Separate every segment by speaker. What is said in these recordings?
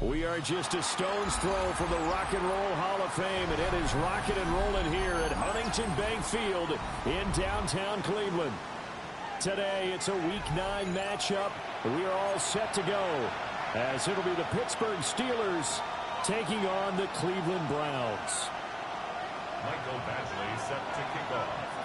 Speaker 1: We are just a stone's throw from the Rock and Roll Hall of Fame, and it is rocking and rolling here at Huntington Bank Field in downtown Cleveland. Today, it's a Week 9 matchup. We are all set to go, as it'll be the Pittsburgh Steelers taking on the Cleveland Browns.
Speaker 2: Michael Badgley set to kick off.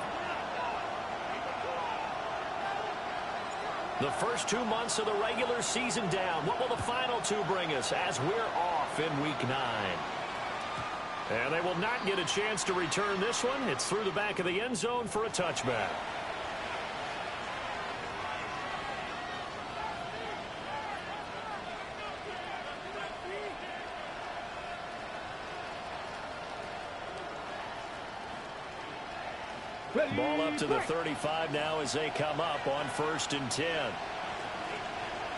Speaker 1: The first 2 months of the regular season down. What will the final 2 bring us as we're off in Week 9? And they will not get a chance to return this one. It's through the back of the end zone for a touchback. Ball up to the 35 now as they come up on 1st and 10.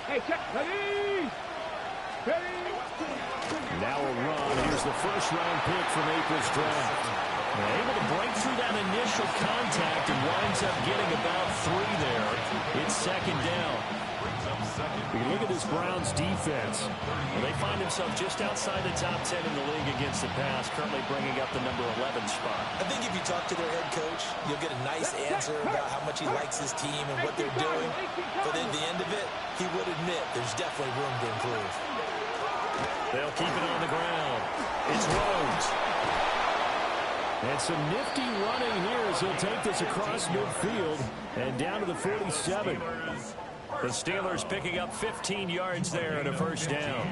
Speaker 3: Hey, check. Ready? Ready?
Speaker 1: Now a run. Here's the first-round pick from April's draft. Able to break through that initial contact and winds up getting about 3 there. It's 2nd down. We look at this Browns defense. They find themselves just outside the top 10 in the league against the pass, currently bringing up the number 11 spot.
Speaker 4: I think if you talk to their head coach, you'll get a nice answer about how much he likes his team and what they're doing. But at the end of it, he would admit there's definitely room to improve.
Speaker 1: They'll keep it on the ground. It's Rhodes. And some nifty running here as he'll take this across midfield and down to the 47. The Steelers picking up 15 yards there and a 1st down.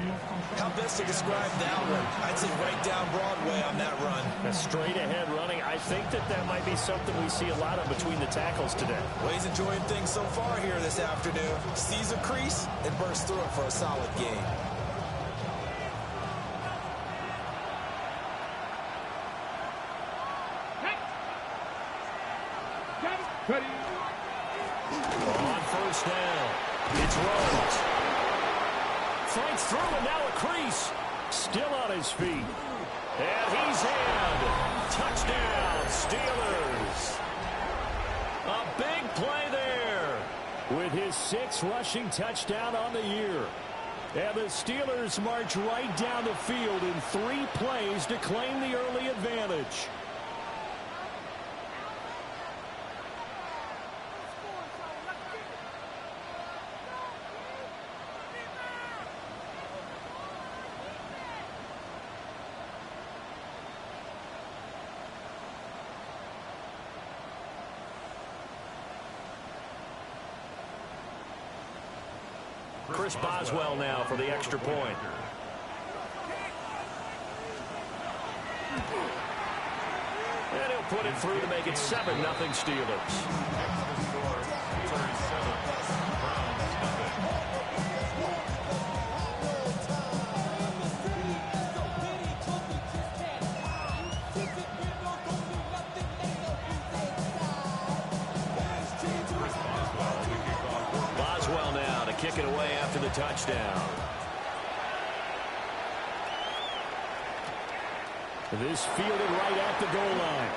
Speaker 4: How best to describe that one? I'd say right down Broadway on that run.
Speaker 1: A straight-ahead running. I think that might be something we see a lot of between the tackles today.
Speaker 4: Well, he's enjoying things so far here this afternoon. Sees a crease and bursts through it for a solid game.
Speaker 3: Ready?
Speaker 1: On 1st down, it's Rhodes. Fights through and now a crease. Still on his feet. And he's in. Touchdown, Steelers. A big play there with his 6th rushing touchdown on the year. And the Steelers march right down the field in 3 plays to claim the early advantage. Chris Boswell now for the extra point. And he'll put it through to make it 7-0 Steelers. Kick it away after the touchdown. This fielded right at the goal line.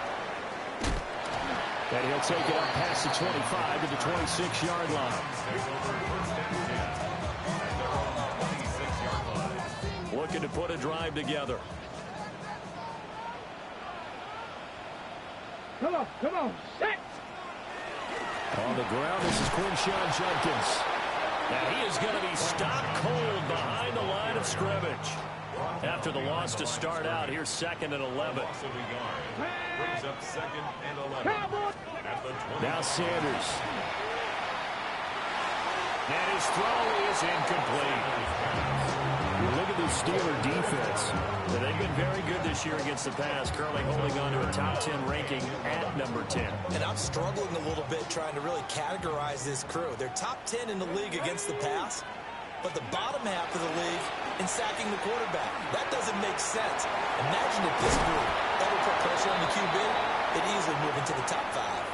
Speaker 1: And he'll take it up past the 25 to the 26-yard line. Looking to put a drive together.
Speaker 3: Come on, set!
Speaker 1: On the ground, this is Quinshawn Judkins. Now he is going to be stopped cold behind the line of scrimmage. After the loss to start out, here's 2nd and 11.
Speaker 2: Brings up 2nd and 11.
Speaker 1: Now Sanders. And his throw is incomplete. Look at the Steeler defense. They've been very good this year against the pass, currently holding on to a top 10 ranking at number 10.
Speaker 4: And I'm struggling a little bit trying to really categorize this crew. They're top 10 in the league against the pass, but the bottom half of the league in sacking the quarterback. That doesn't make sense. Imagine if this group ever put pressure on the QB, they'd easily move into the top 5.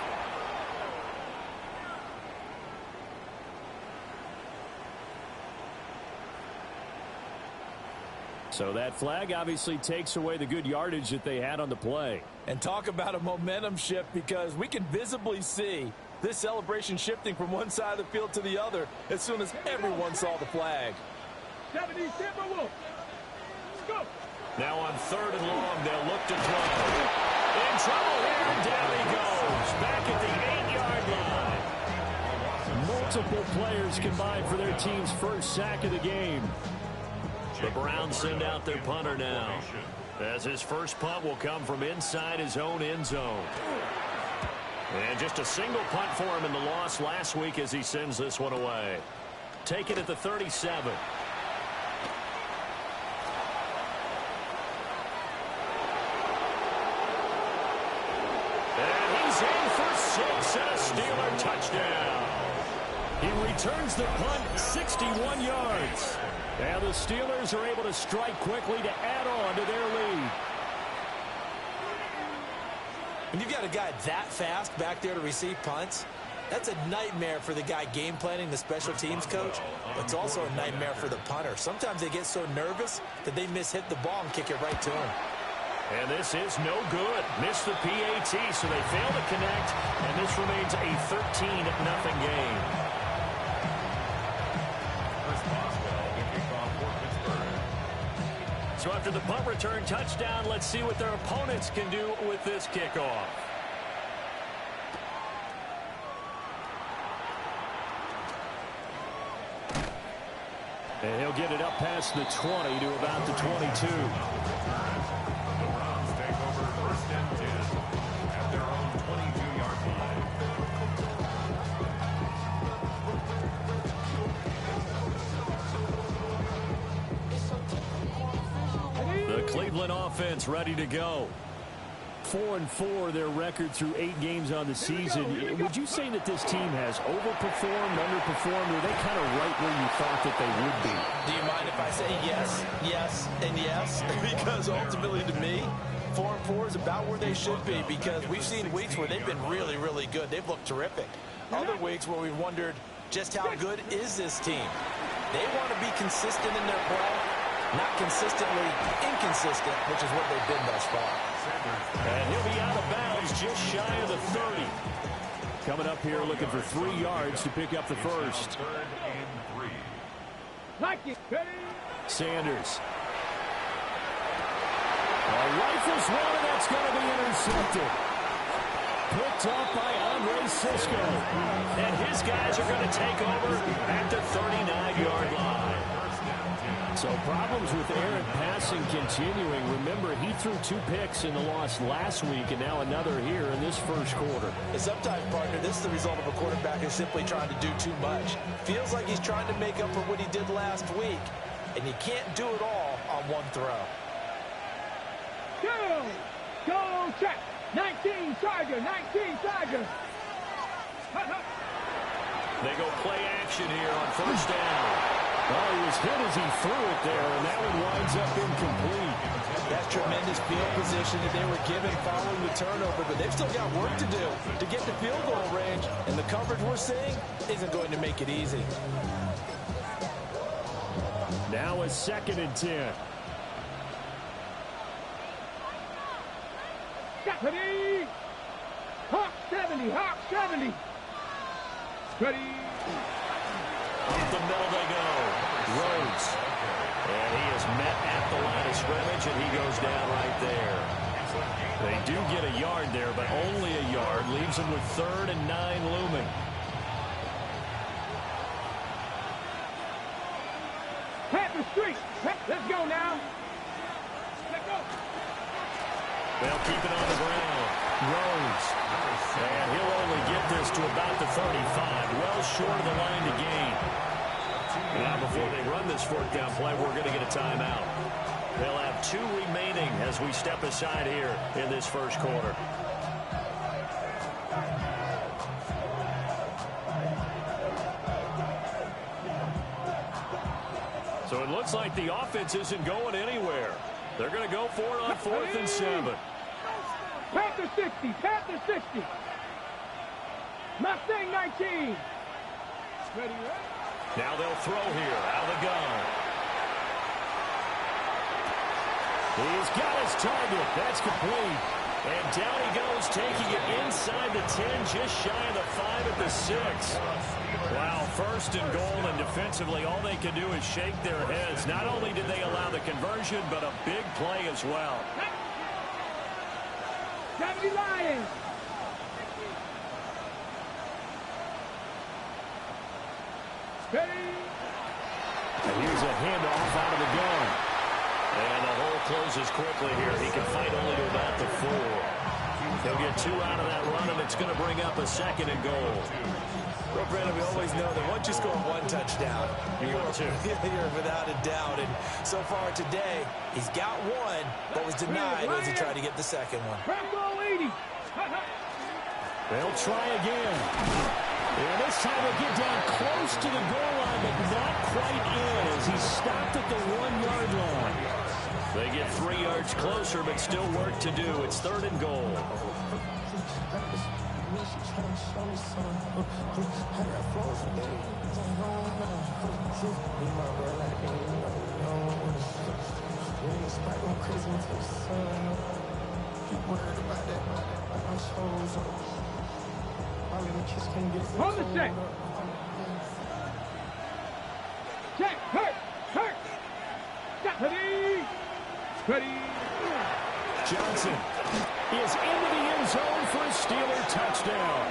Speaker 1: So that flag obviously takes away the good yardage that they had on the play.
Speaker 5: And talk about a momentum shift, because we can visibly see this celebration shifting from one side of the field to the other as soon as everyone saw the flag.
Speaker 3: 70 Timberwolves.
Speaker 1: Now on 3rd and long, they'll look to throw. In trouble here, and down he goes. Back at the 8-yard line. Multiple players combined for their team's first sack of the game. The Browns send out their punter now, as his first punt will come from inside his own end zone. And just a single punt for him in the loss last week as he sends this one away. Take it at the 37. And he's in for 6 and a Steeler touchdown. He returns the punt 61 yards. And the Steelers are able to strike quickly to add on to their lead.
Speaker 4: When you've got a guy that fast back there to receive punts, that's a nightmare for the guy game planning, the special teams coach. But it's also a nightmare for the punter. Sometimes they get so nervous that they hit the ball and kick it right to him.
Speaker 1: And this is no good. Missed the PAT, so they fail to connect. And this remains a 13-0 game. So after the punt return touchdown, let's see what their opponents can do with this kickoff. And he'll get it up past the 20 to about the 22.
Speaker 2: The Browns take over 1st and 10 at their own 22-yard line.
Speaker 1: The Cleveland offense ready to go. 4-4 their record through 8 games on the season. Would you say that this team has overperformed, underperformed, or are they kind of right where you thought that they would be?
Speaker 5: Do you mind if I say yes, yes, and yes? Because ultimately to me, 4-4 is about where they should be, because we've seen weeks where they've been really, really good. They've looked terrific. Other weeks where we've wondered just how good is this team. They want to be consistent in their play, not consistently inconsistent, which is what they've been thus far.
Speaker 1: And he'll be out of bounds just shy of the 30. Coming up here looking for 3 yards to pick up the first.
Speaker 2: 3rd and 3.
Speaker 3: Like it, ready?
Speaker 1: Sanders. Rifles one, and that's going to be intercepted. Picked up by Andre Cisco. And his guys are going to take over at the 39-yard line. So problems with errant passing continuing. Remember, he threw 2 picks in the loss last week, and now another here in this first quarter.
Speaker 5: And sometimes, partner, this is the result of a quarterback who's simply trying to do too much. Feels like he's trying to make up for what he did last week, and you can't do it all on one throw.
Speaker 3: Go check. 19 Tiger, 19 Tiger.
Speaker 1: They go play action here on 1st down. Well, he was hit as he threw it there, and that one winds up incomplete.
Speaker 5: That's tremendous field position that they were given following the turnover, but they've still got work to do to get to field goal range, and the coverage we're seeing isn't going to make it easy.
Speaker 1: Now a 2nd and 10.
Speaker 3: Ready? Hawk 70, Hawk 70. Ready?
Speaker 1: Up the middle they go. Rhodes. And he is met at the line of scrimmage, and he goes down right there. They do get a yard there, but only a yard. Leaves them with 3rd and 9 looming.
Speaker 3: Panther Street. Let's go now. Let's go.
Speaker 1: They'll keep it on the ground. Rhodes. And he'll only get this to about the 35. Well short of the line to gain. Now before they run this 4th down play, we're going to get a timeout. They'll have 2 remaining as we step aside here in this first quarter. So it looks like the offense isn't going anywhere. They're going to go for it on 4th and 7.
Speaker 3: Panther 60, Panther 60. Mustang 19. Ready?
Speaker 1: Now they'll throw here out of the gun. He's got his target. That's complete. And down he goes, taking it inside the 10, just shy of the 5 at the 6. Wow, first and goal, and defensively, all they can do is shake their heads. Not only did they allow the conversion, but a big play as well.
Speaker 3: 70 Lions.
Speaker 1: And here's a handoff out of the gun. And the hole closes quickly here. He can fight only to about the 4. He'll get 2 out of that run, and it's going to bring up a second and goal.
Speaker 5: Well, Brandon, we always know that once you score 1 touchdown,
Speaker 1: you're
Speaker 5: without a doubt. And so far today, he's got 1, but was denied as he tried to get the second one.
Speaker 1: They'll try again. And this time they'll get down close to the goal line, but not quite in as he stopped at the 1-yard line. They get 3 yards closer, but still work to do. It's 3rd and goal.
Speaker 3: Hold the check. Check. Hurt. Ready.
Speaker 1: Johnson is into the end zone for a Steeler touchdown.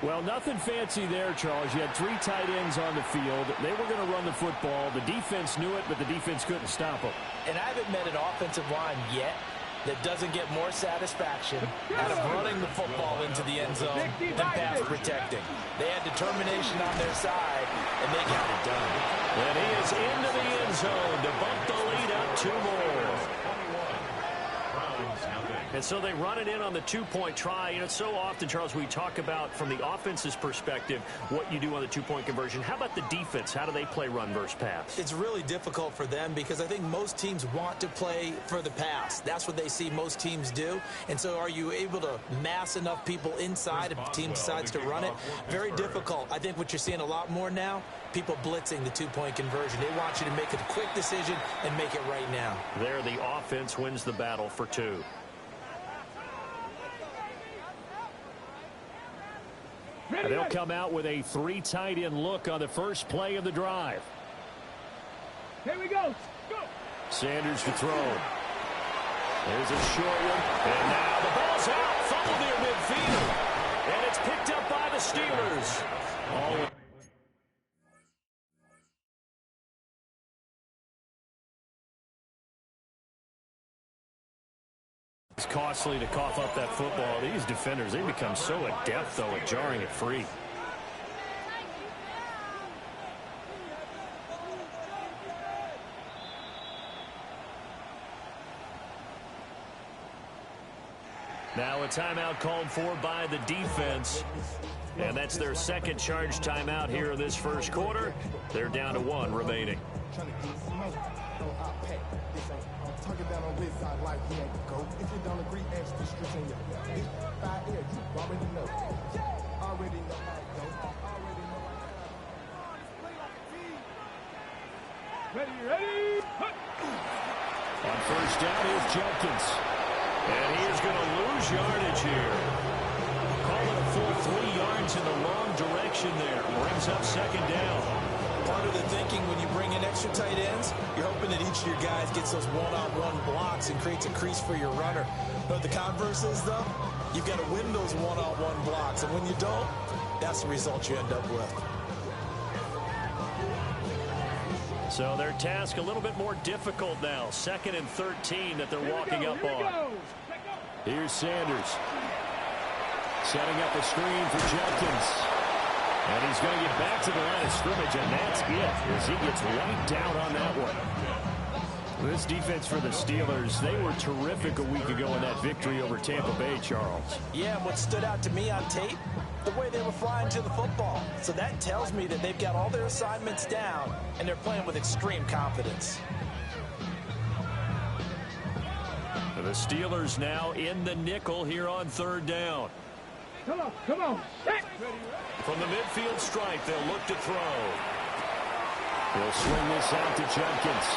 Speaker 1: Well, nothing fancy there, Charles. You had 3 tight ends on the field. They were going to run the football. The defense knew it, but the defense couldn't stop them.
Speaker 5: And I haven't met an offensive line yet that doesn't get more satisfaction out of running the football into the end zone than pass protecting. They had determination on their side, and they got it done.
Speaker 1: And he is into the end zone to bump the lead up 2 more. And so they run it in on the 2-point try. You know, so often, Charles, we talk about from the offense's perspective what you do on the 2-point conversion. How about the defense? How do they play run versus pass?
Speaker 5: It's really difficult for them because I think most teams want to play for the pass. That's what they see most teams do. And so are you able to mass enough people inside if the team decides to run it? Very difficult. I think what you're seeing a lot more now, people blitzing the 2-point conversion. They want you to make a quick decision and make it right now.
Speaker 1: There, the offense wins the battle for 2. And they'll come out with a 3 tight end look on the first play of the drive.
Speaker 3: Here we go.
Speaker 1: Sanders to throw. There's a short one. And now the ball's out. Fumbled near midfield. And it's picked up by the Steelers. It's costly to cough up that football. These defenders, they become so adept, though, at jarring it free. Now a timeout called for by the defense. And that's their second charge timeout here in this first quarter. They're down to 1 remaining. Down on his side like he ain't go. If you don't agree, ask the streets in your big 5 air, you already know. Already know how it goes. Already know how it goes. Ready. On first down, here's Jenkins. And he is going to lose yardage here. Call it a full 3 yards in the wrong direction there. Brings up second down.
Speaker 5: Part of the thinking when you bring in extra tight ends, you're hoping that each of your guys gets those one-on-one blocks and creates a crease for your runner. But the converse is, though, you've got to win those one-on-one blocks. And when you don't, that's the result you end up with.
Speaker 1: So their task a little bit more difficult now. 2nd and 13 that they're walking up on. Here's Sanders. Setting up a screen for Jenkins. And he's going to get back to the line of scrimmage, and that's it, as he gets wiped out on that one. This defense for the Steelers, they were terrific a week ago in that victory over Tampa Bay, Charles.
Speaker 5: Yeah, and what stood out to me on tape, the way they were flying to the football. So that tells me that they've got all their assignments down, and they're playing with extreme confidence.
Speaker 1: The Steelers now in the nickel here on 3rd down.
Speaker 3: Come on.
Speaker 1: From the midfield stripe, they'll look to throw. They'll swing this out to Jenkins.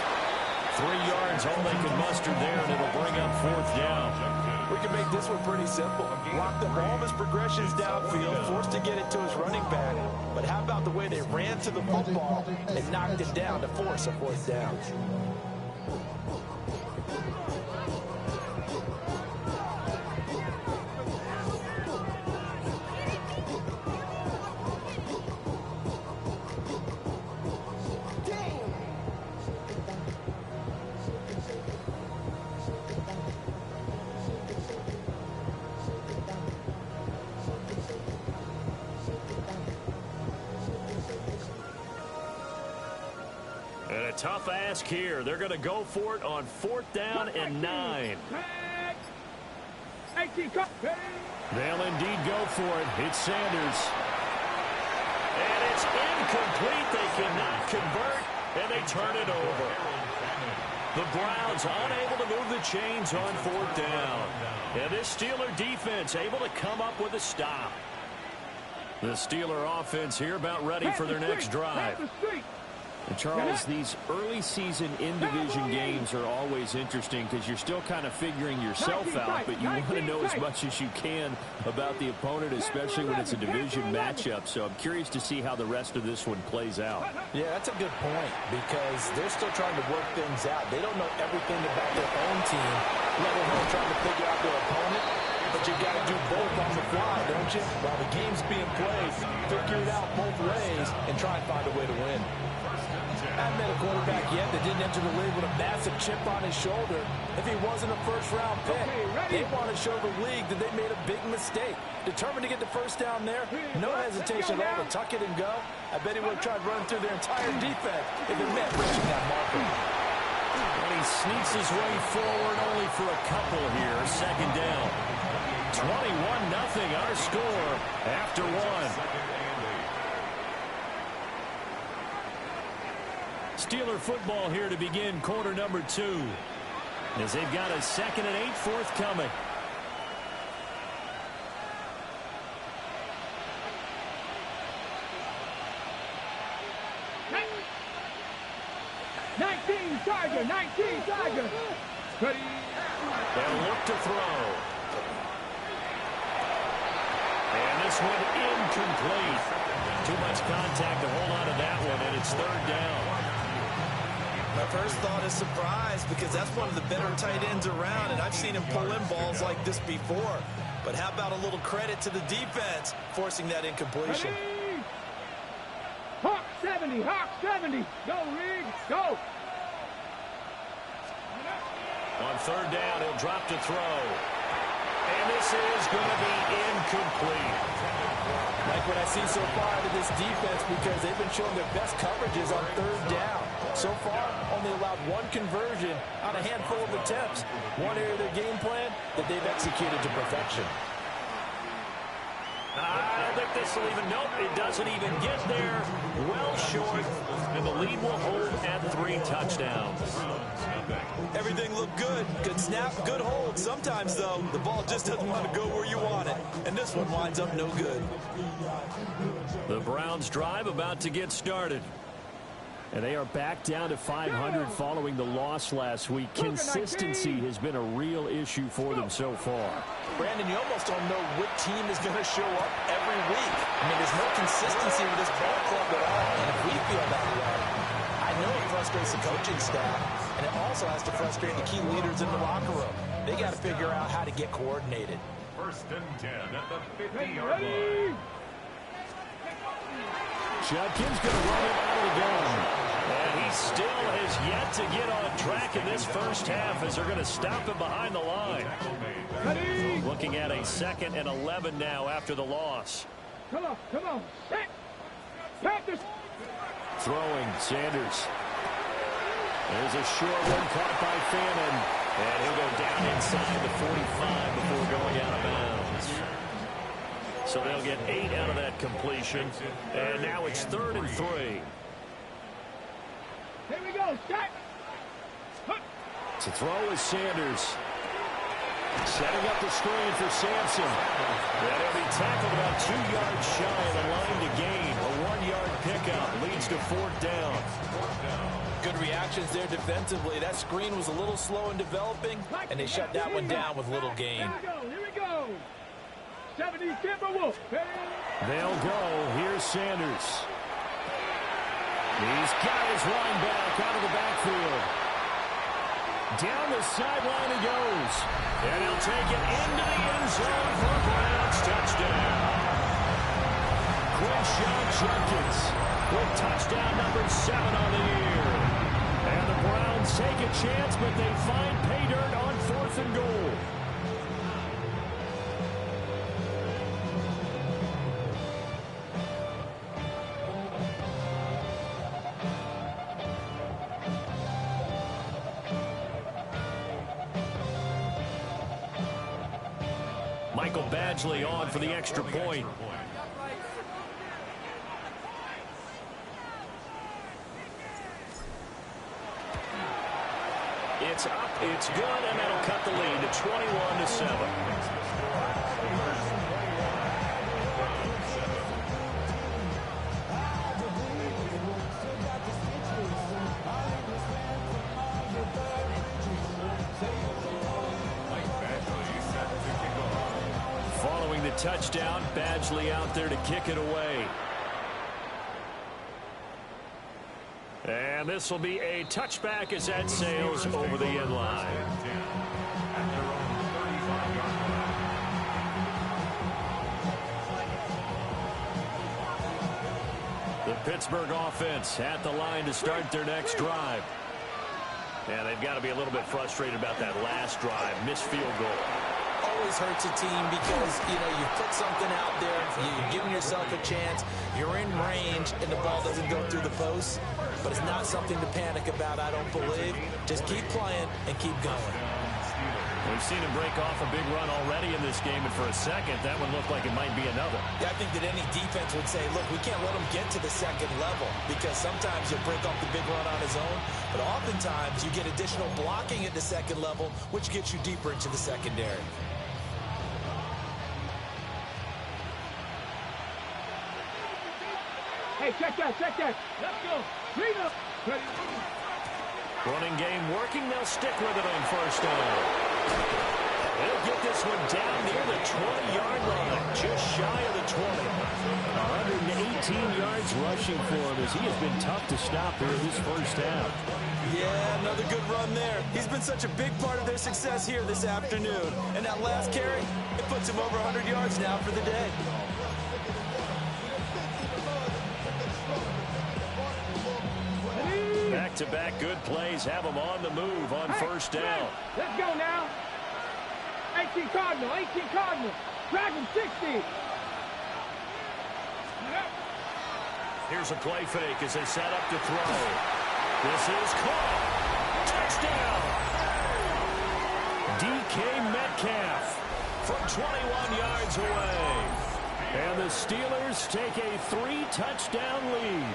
Speaker 1: 3 yards, all they can muster there, and it'll bring up 4th down.
Speaker 5: We can make this one pretty simple. Locked up all of his progressions downfield, forced to get it to his running back. But how about the way they ran to the football and knocked it down to force a 4th down?
Speaker 1: And a tough ask here. They're going to go for it on 4th down and 9. They'll indeed go for it. It's Sanders. And it's incomplete. They cannot convert, and they turn it over. The Browns unable to move the chains on 4th down. And this Steeler defense able to come up with a stop. The Steeler offense here about ready for their next drive. And Charles, these early season in-division games are always interesting because you're still kind of figuring yourself out, but you want to know as much as you can about the opponent, especially when it's a division matchup. So I'm curious to see how the rest of this one plays out.
Speaker 5: Yeah, that's a good point because they're still trying to work things out. They don't know everything about their own team, let alone trying to figure out their opponent. But you got to do both on the fly, don't you? While the game's being played, figure it out both ways and try and find a way to win. I haven't met a quarterback yet that didn't enter the league with a massive chip on his shoulder. If he wasn't a first-round pick, they want to show the league that they made a big mistake. Determined to get the first down there, no hesitation at all to tuck it and go. I bet he would have tried running through their entire defense if it meant reaching that marker.
Speaker 1: And he sneaks his way forward only for a couple here. 2nd down. 21-0 our score after 1. Steeler football here to begin quarter number 2. As they've got a 2nd and 8 forthcoming.
Speaker 3: Tiger, 19 Tiger.
Speaker 1: They'll look to throw. And this one incomplete. Too much contact to hold on to that one, and it's 3rd down.
Speaker 4: My first thought is surprise because that's one of the better tight ends around, and I've seen him pull in balls like this before. But how about a little credit to the defense forcing that incompletion?
Speaker 3: Hawk 70, Hawk 70. Go, Rig, go.
Speaker 1: On 3rd down, he'll drop to throw. And this is going to be incomplete.
Speaker 5: Like what I see so far out of this defense because they've been showing their best coverages on 3rd down. So far, only allowed 1 conversion on a handful of attempts. One area of their game plan that they've executed to perfection.
Speaker 1: I don't think this will even, nope, it doesn't even get there. Well short, and the lead will hold at 3 touchdowns.
Speaker 4: Everything looked good. Good snap, good hold. Sometimes, though, the ball just doesn't want to go where you want it. And this one winds up no good.
Speaker 1: The Browns drive about to get started. And they are back down to 500 following the loss last week. Consistency has been a real issue for them so far.
Speaker 5: Brandon, you almost don't know what team is going to show up every week. I mean, there's no consistency with this ball club at all. And if we feel that way, I know it frustrates the coaching staff. And it also has to frustrate the key leaders in the locker room. They got to figure out how to get coordinated.
Speaker 2: 1st and 10 at the 50-yard line.
Speaker 1: Judkins going to run it out of the gun. And he still has yet to get on track in this first half as they're going to stop him behind the line. Looking at a 2nd and 11 now after the loss.
Speaker 3: Come on.
Speaker 1: Throwing, Sanders. There's a short one caught by Fannin. And he'll go down inside the 45 before going out of bounds. So they'll get 8 out of that completion. And now it's 3rd and 3.
Speaker 3: Here we go, start.
Speaker 1: To throw is Sanders. Setting up the screen for Sampson. And he'll be tackled about 2 yards shy of the line to gain. A 1-yard pickup leads to 4th down.
Speaker 5: good reactions there defensively. That screen was a little slow in developing, and they shut that one down with little gain.
Speaker 3: Here we go. 70 Timberwolves.
Speaker 1: They'll go. Here's Sanders. He's got his line back out of the backfield. Down the sideline he goes. And he'll take it into the end zone for a Browns touchdown. Quinshon Judkins with touchdown number 7 on the year. And the Browns take a chance, but they find pay dirt on 4th and goal. Michael Badgley on for the extra point. It's up, it's good, and that'll cut the lead to 21-7. Following the touchdown, Badgley out there to kick it away. And this will be a touchback as that sails over the end line. The Pittsburgh offense at the line to start their next drive. And they've got to be a little bit frustrated about that last drive, missed field goal.
Speaker 5: Always hurts a team because, you know, you put something out there, you're giving yourself a chance, you're in range, and the ball doesn't go through the post. But it's not something to panic about, I don't believe. Just keep playing and keep going.
Speaker 1: We've seen him break off a big run already in this game, and for a second, that one looked like it might be another.
Speaker 5: Yeah, I think that any defense would say, look, we can't let him get to the second level because sometimes he'll break off the big run on his own, but oftentimes you get additional blocking at the second level, which gets you deeper into the secondary.
Speaker 3: Hey, check that, check that. Let's go. Clean up.
Speaker 1: Running game working. They'll stick with it on first down. They'll get this one down near the 20-yard line, just shy of the 20. 118 yards rushing for him as he has been tough to stop here this first half.
Speaker 5: Yeah, another good run there. He's been such a big part of their success here this afternoon. And that last carry, it puts him over 100 yards now for the day.
Speaker 1: Back-to-back good plays have them on the move on first down.
Speaker 3: Let's go now. 18 Cardinal, 18 Cardinal. Dragon 60.
Speaker 1: Here's a play fake as they set up to throw. This is caught. Touchdown. DK Metcalf from 21 yards away. And the Steelers take a 3-touchdown lead.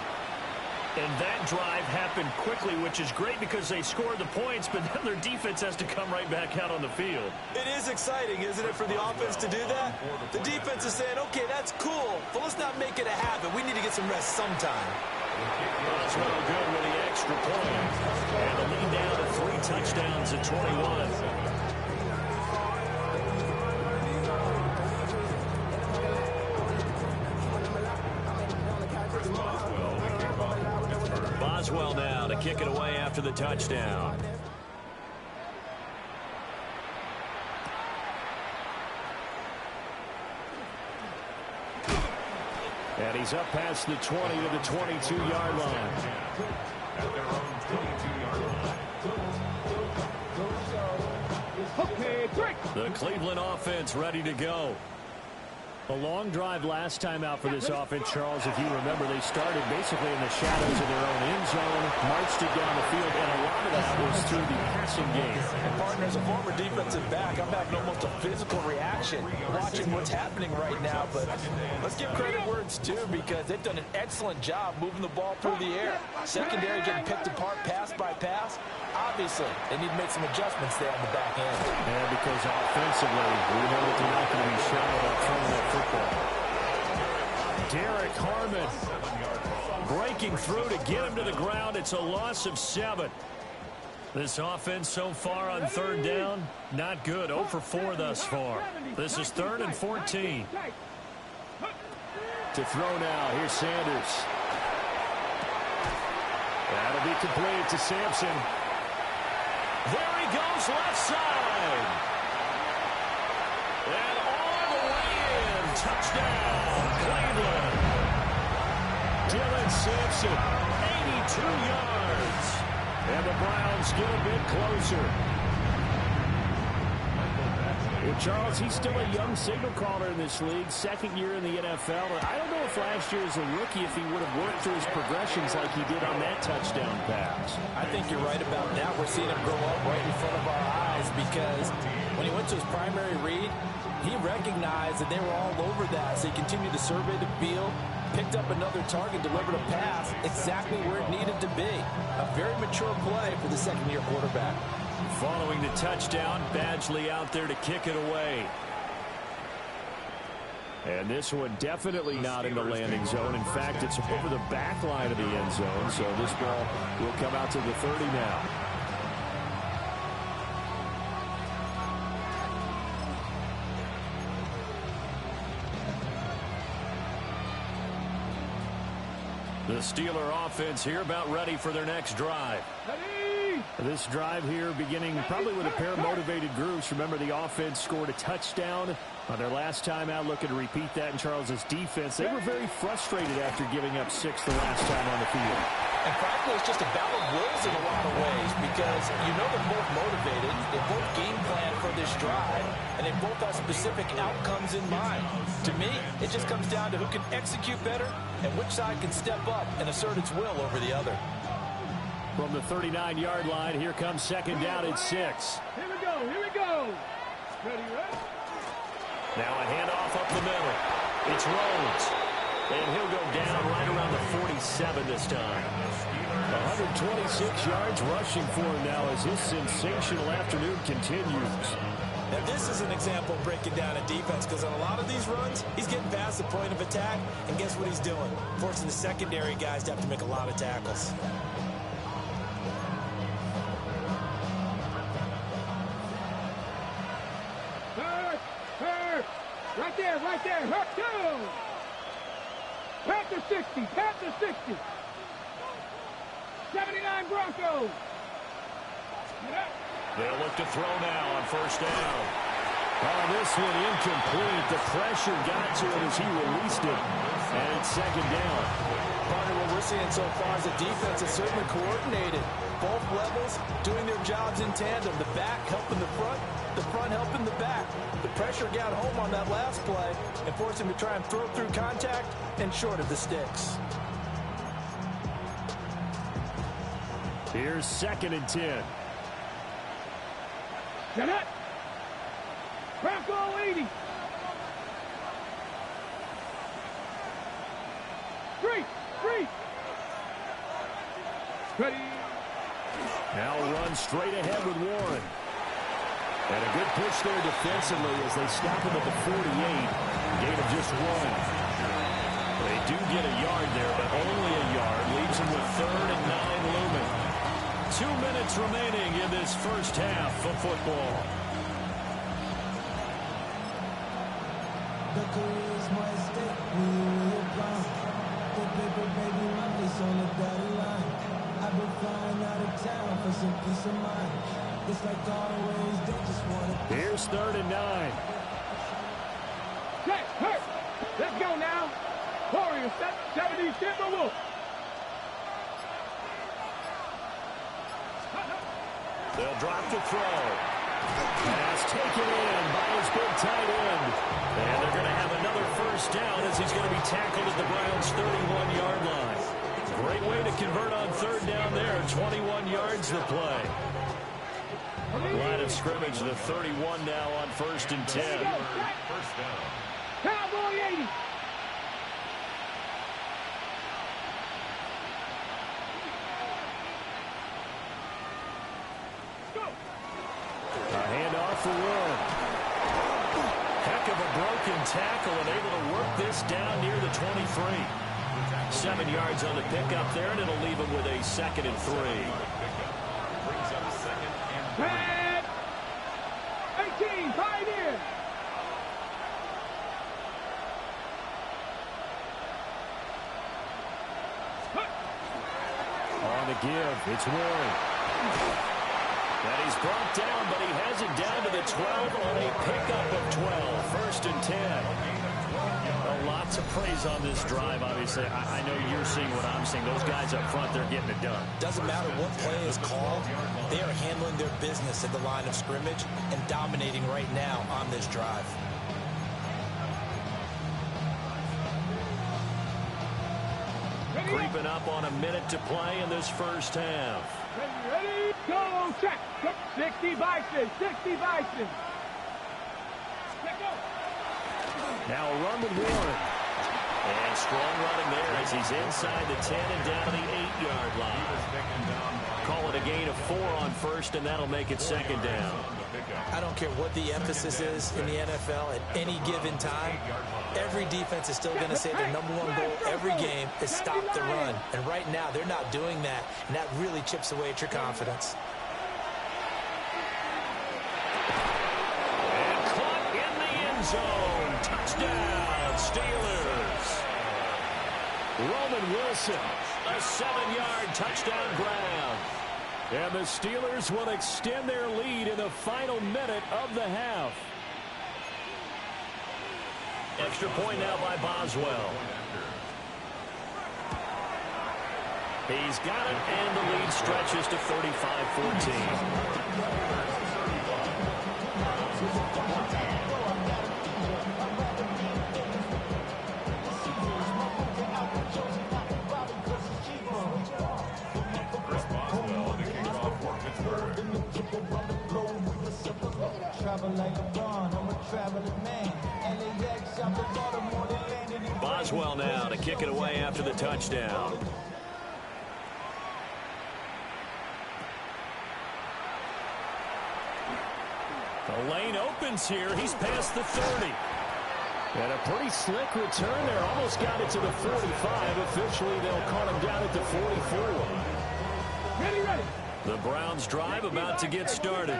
Speaker 1: And that drive happened quickly, which is great because they scored the points, but then their defense has to come right back out on the field.
Speaker 5: It is exciting, isn't it, for the offense to do that? The defense is saying, okay, that's cool, but let's not make it a habit. We need to get some rest sometime.
Speaker 1: Boswell good with the extra point. And the lead down to 3 touchdowns at 21. Boswell now to kick it away after the touchdown. And he's up past the 20 to the 22-yard line.
Speaker 2: At their own 22-yard line.
Speaker 3: Okay,
Speaker 1: The Cleveland offense ready to go. A long drive last time out for this offense, Charles. If you remember, they started basically in the shadows of their own end zone, marched it down the field, and a lot of that was through the passing game.
Speaker 5: And partner, as a former defensive back, I'm having almost a physical reaction watching what's happening right now. But let's give credit where it's due because they've done an excellent job moving the ball through the air. Secondary getting picked apart pass by pass. Obviously, they need to make some adjustments there on the back end.
Speaker 1: And because offensively, we know that they're not going to be shy about throwing that football. Derek Harmon breaking through to get him to the ground. It's a loss of 7. This offense so far on third down, not good. 0 for 4 thus far. This is 3rd and 14. To throw now. Here's Sanders. That'll be complete to Sampson. There he goes, left side. And all the way in. Touchdown, Cleveland. Dylan Sampson, 82 yards. And the Browns get a bit closer. Well, Charles, he's still a young signal caller in this league, second year in the NFL. I don't know if last year as a rookie, if he would have worked through his progressions like he did on that touchdown pass.
Speaker 5: I think you're right about that. We're seeing him grow up right in front of our eyes because when he went to his primary read, he recognized that they were all over that. So he continued to survey the field, picked up another target, delivered a pass exactly where it needed to be. A very mature play for the second-year quarterback.
Speaker 1: Following the touchdown, Badgley out there to kick it away. And this one definitely not in the landing zone. In fact, it's over the back line of the end zone. So this ball will come out to the 30 now. The Steeler offense here about ready for their next drive. This drive here beginning probably with a pair of motivated groups. Remember, the offense scored a touchdown on their last time out. Looking to repeat that in Charles's defense. They were very frustrated after giving up 6 the last time on the field.
Speaker 5: And frankly, it's just a battle of wills in a lot of ways because you know they're both motivated. They both game plan for this drive, and they both have specific outcomes in mind. To me, it just comes down to who can execute better and which side can step up and assert its will over the other.
Speaker 1: From the 39-yard line, here comes second down at 6.
Speaker 3: Here we go, here we go. Ready, right?
Speaker 1: Now a handoff up the middle. It's Rhodes. And he'll go down right around the 47 this time. 126 yards rushing for him now as his sensational afternoon continues.
Speaker 4: Now this is an example of breaking down a defense because on a lot of these runs, he's getting past the point of attack, and guess what he's doing? Forcing the secondary guys to have to make a lot of tackles.
Speaker 3: Right there, hurt, go! Panther 60, Panther 60. 79 Broncos.
Speaker 1: They'll look to throw now on first down. Oh, this one incomplete. The pressure got to it as he released it. And it's second down.
Speaker 5: Partner, what we're seeing so far is the defense is certainly coordinated. Both levels doing their jobs in tandem. The back helping the front helping the back. The pressure got home on that last play and forced him to try and throw through contact and short of the sticks.
Speaker 1: Here's 2nd and 10.
Speaker 3: Set up. Bronco 80. 3. Ready.
Speaker 1: Now run straight ahead with Warren. And a good push there defensively as they stop him at the 48. Gain of just 1. They do get a yard there, but only a yard. Leaves them with 3rd and 9 looming. 2 minutes remaining in this first half of football.
Speaker 6: The career's my stake when you're blind. The paper baby money's on the dotted line. I've been flying out of town for some peace of mind. It's like always, they just want to.
Speaker 1: Here's 3rd and 9.
Speaker 3: Set, hurt. Let's go now. Warriors set, 70 Timberwolves.
Speaker 1: They'll drop the throw. Pass taken in by his big tight end. And they're going to have another first down as he's going to be tackled at the Browns' 31-yard line. Great way to convert on 3rd down there. 21 yards the play. Line of scrimmage, the 31 now on 1st and 10.
Speaker 2: First down.
Speaker 3: Cowboy 80.
Speaker 1: A handoff for Warren. Heck of a broken tackle and able to work this down near the 23. 7 yards on the pickup there, and it'll leave him with a 2nd and 3.
Speaker 2: Brings up 2nd and 3.
Speaker 3: 18, Pioneers.
Speaker 1: On the give, it's Warren. And he's brought down, but he has it down to the 12 on a pickup of 12. 1st and 10. Well, lots of praise on this drive, obviously. I know you're seeing what I'm seeing. Those guys up front, they're getting it done.
Speaker 4: Doesn't matter what play is called. They are handling their business at the line of scrimmage and dominating right now on this drive.
Speaker 1: Creeping up on a minute to play in this first half.
Speaker 3: Ready, go, check. 60 Bison, 60 Bison. Check go.
Speaker 1: Now a run with Warren. And strong running there as he's inside the 10 and down to the 8-yard line. Call it a gain of 4 on 1st, and that'll make it 2nd down.
Speaker 4: I don't care what the emphasis is in the NFL at any given time. Every defense is still going to say their #1 goal every game is stop the run. And right now, they're not doing that, and that really chips away at your confidence.
Speaker 1: And caught in the end zone. Touchdown, Steelers. Roman Wilson, a 7-yard touchdown grab. And the Steelers will extend their lead in the final minute of the half. Extra point now by Boswell. He's got it, and the lead stretches to 35-14. Boswell now to kick it away after the touchdown. The lane opens here. He's past the 30. And a pretty slick return there. Almost got it to the 45. Officially, they'll call him down at the 44.
Speaker 3: Ready.
Speaker 1: The Browns drive about to get started.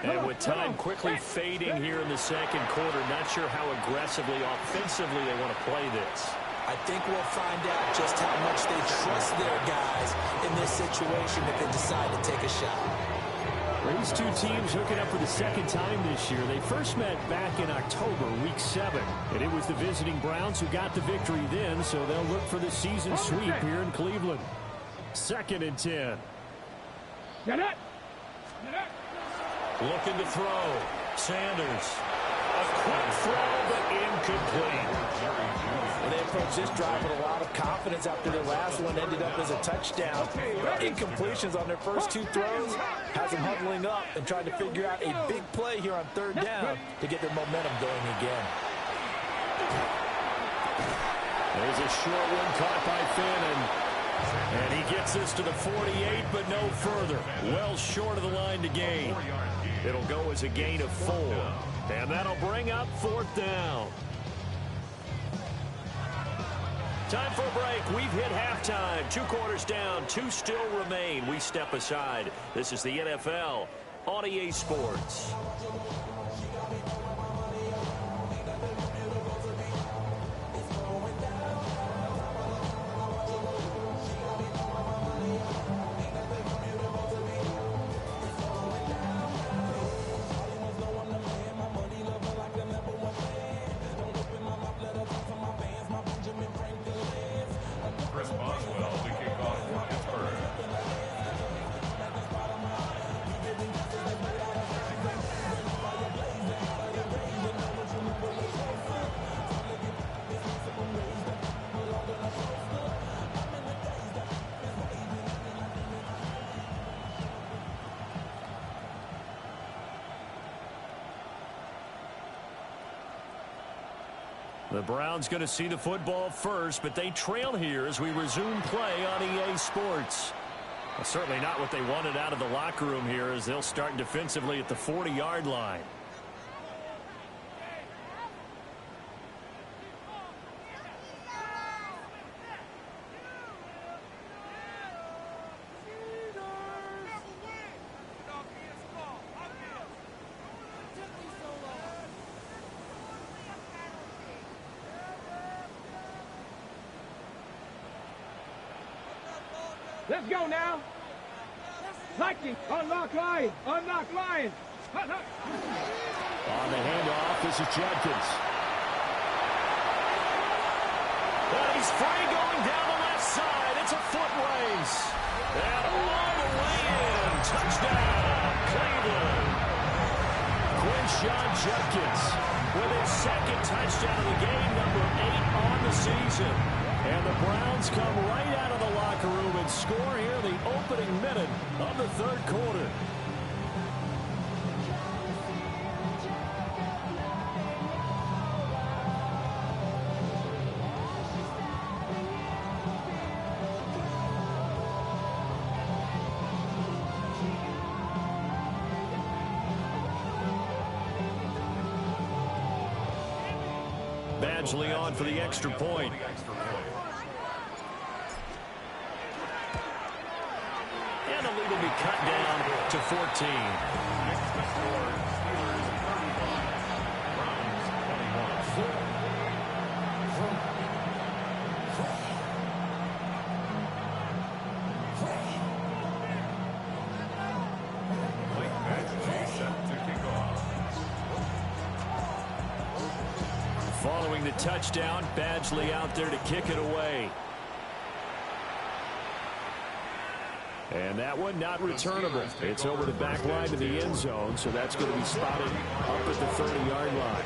Speaker 1: And with time quickly fading here in the second quarter, not sure how aggressively, offensively they want to play this.
Speaker 4: I think we'll find out just how much they trust their guys in this situation if they decide to take a shot.
Speaker 1: These two teams hooking up for the second time this year. They first met back in October, week 7. And it was the visiting Browns who got the victory then, so they'll look for the season sweep here in Cleveland. 2nd and 10.
Speaker 3: Get it.
Speaker 1: Looking to throw. Sanders. A quick throw, but incomplete.
Speaker 5: Well, they approached this drive with a lot of confidence after their last one ended up as a touchdown. Incompletions on their first 2 throws has them huddling up and trying to figure out a big play here on 3rd down to get their momentum going again.
Speaker 1: There's a short one caught by Fannin. And he gets this to the 48, but no further. Well short of the line to gain. It'll go as a gain of 4. And that'll bring up 4th down. Time for a break. We've hit halftime. 2 quarters down. 2 still remain. We step aside. This is the NFL on EA Sports. The Browns going to see the football first, but they trail here as we resume play on EA Sports. Well, certainly not what they wanted out of the locker room here as they'll start defensively at the 40-yard line.
Speaker 3: Let's go now. Lightning. Unlock Lion. Unlock Lion. Hut, hut.
Speaker 1: On the handoff, this is Judkins. And he's free going down the left side. It's a foot race. And all the way in. Touchdown, Cleveland. Quinshon Judkins with his second touchdown of the game, number 8 on the season. And the Browns come right out of the locker room and score here in the opening minute of the third quarter. Badgley on for the extra point. And the lead will be cut down to 14. Following the touchdown, Badgley out there to kick it away. And that one not returnable. It's over the back line to the end zone, so that's going to be spotted up at the 30-yard line.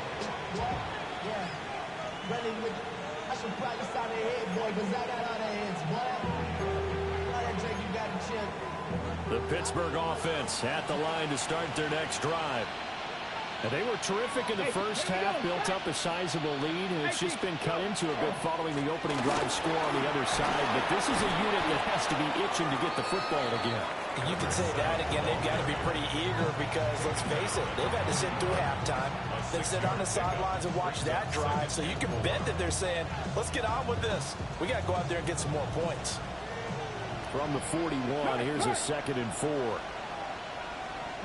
Speaker 6: I should probably sign a head, boy, because I got all the heads, boy.
Speaker 1: The Pittsburgh offense at the line to start their next drive. And they were terrific in the first half, built up a sizable lead, and it's just been cut into a bit following the opening drive score on the other side. But this is a unit that has to be itching to get the football again.
Speaker 5: You can say that again. They've got to be pretty eager because, let's face it, they've had to sit through halftime, then sit on the sidelines and watch that drive. So you can bet that they're saying, let's get on with this. We got to go out there and get some more points.
Speaker 1: From the 41, here's a 2nd and 4.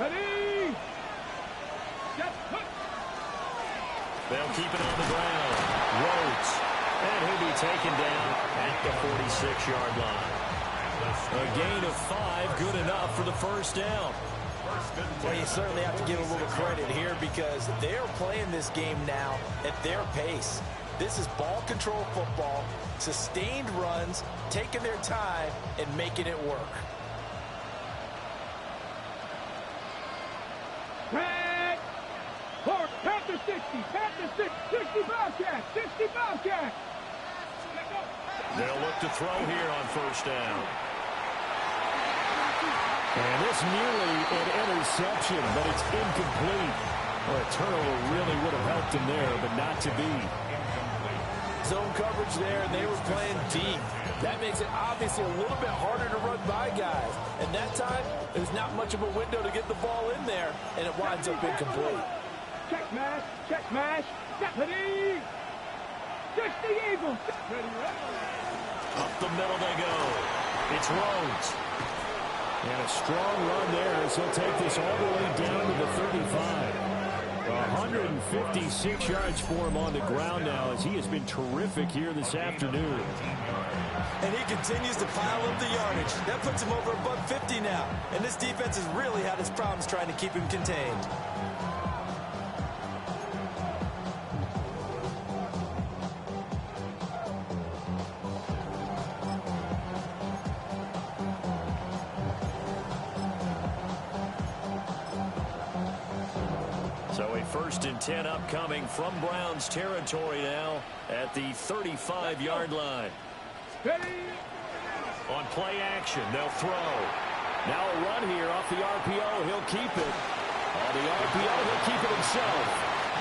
Speaker 3: Ready?
Speaker 1: They'll keep it on the ground. Rhodes. And he'll be taken down at the 46-yard line. A gain of 5, good enough for the first down.
Speaker 5: Well, you certainly have to give a little credit here because they're playing this game now at their pace. This is ball control football, sustained runs, taking their time, and making it work.
Speaker 3: Panther 60, Panther 60 Bobcat, 60 Bobcat.
Speaker 1: They'll look to throw here on first down. And this nearly an interception, but it's incomplete. Well, a turnover really would have helped him there, but not to be.
Speaker 5: Zone coverage there, and they were playing deep. That makes it obviously a little bit harder to run by guys. And that time, there's not much of a window to get the ball in there, and it winds up incomplete.
Speaker 3: Check mash, ready, 60 Eagles.
Speaker 1: Up the middle they go. It's Rhodes. And a strong run there as he'll take this all the way down to the 35. 156 yards for him on the ground now as he has been terrific here this afternoon.
Speaker 5: And he continues to pile up the yardage. That puts him over above 50 now. And this defense has really had its problems trying to keep him contained.
Speaker 1: So a 1st and 10 upcoming from Browns territory now at the 35-yard line. On play action, they'll throw. Now a run here off the RPO. He'll keep it. On the RPO, he'll keep it himself.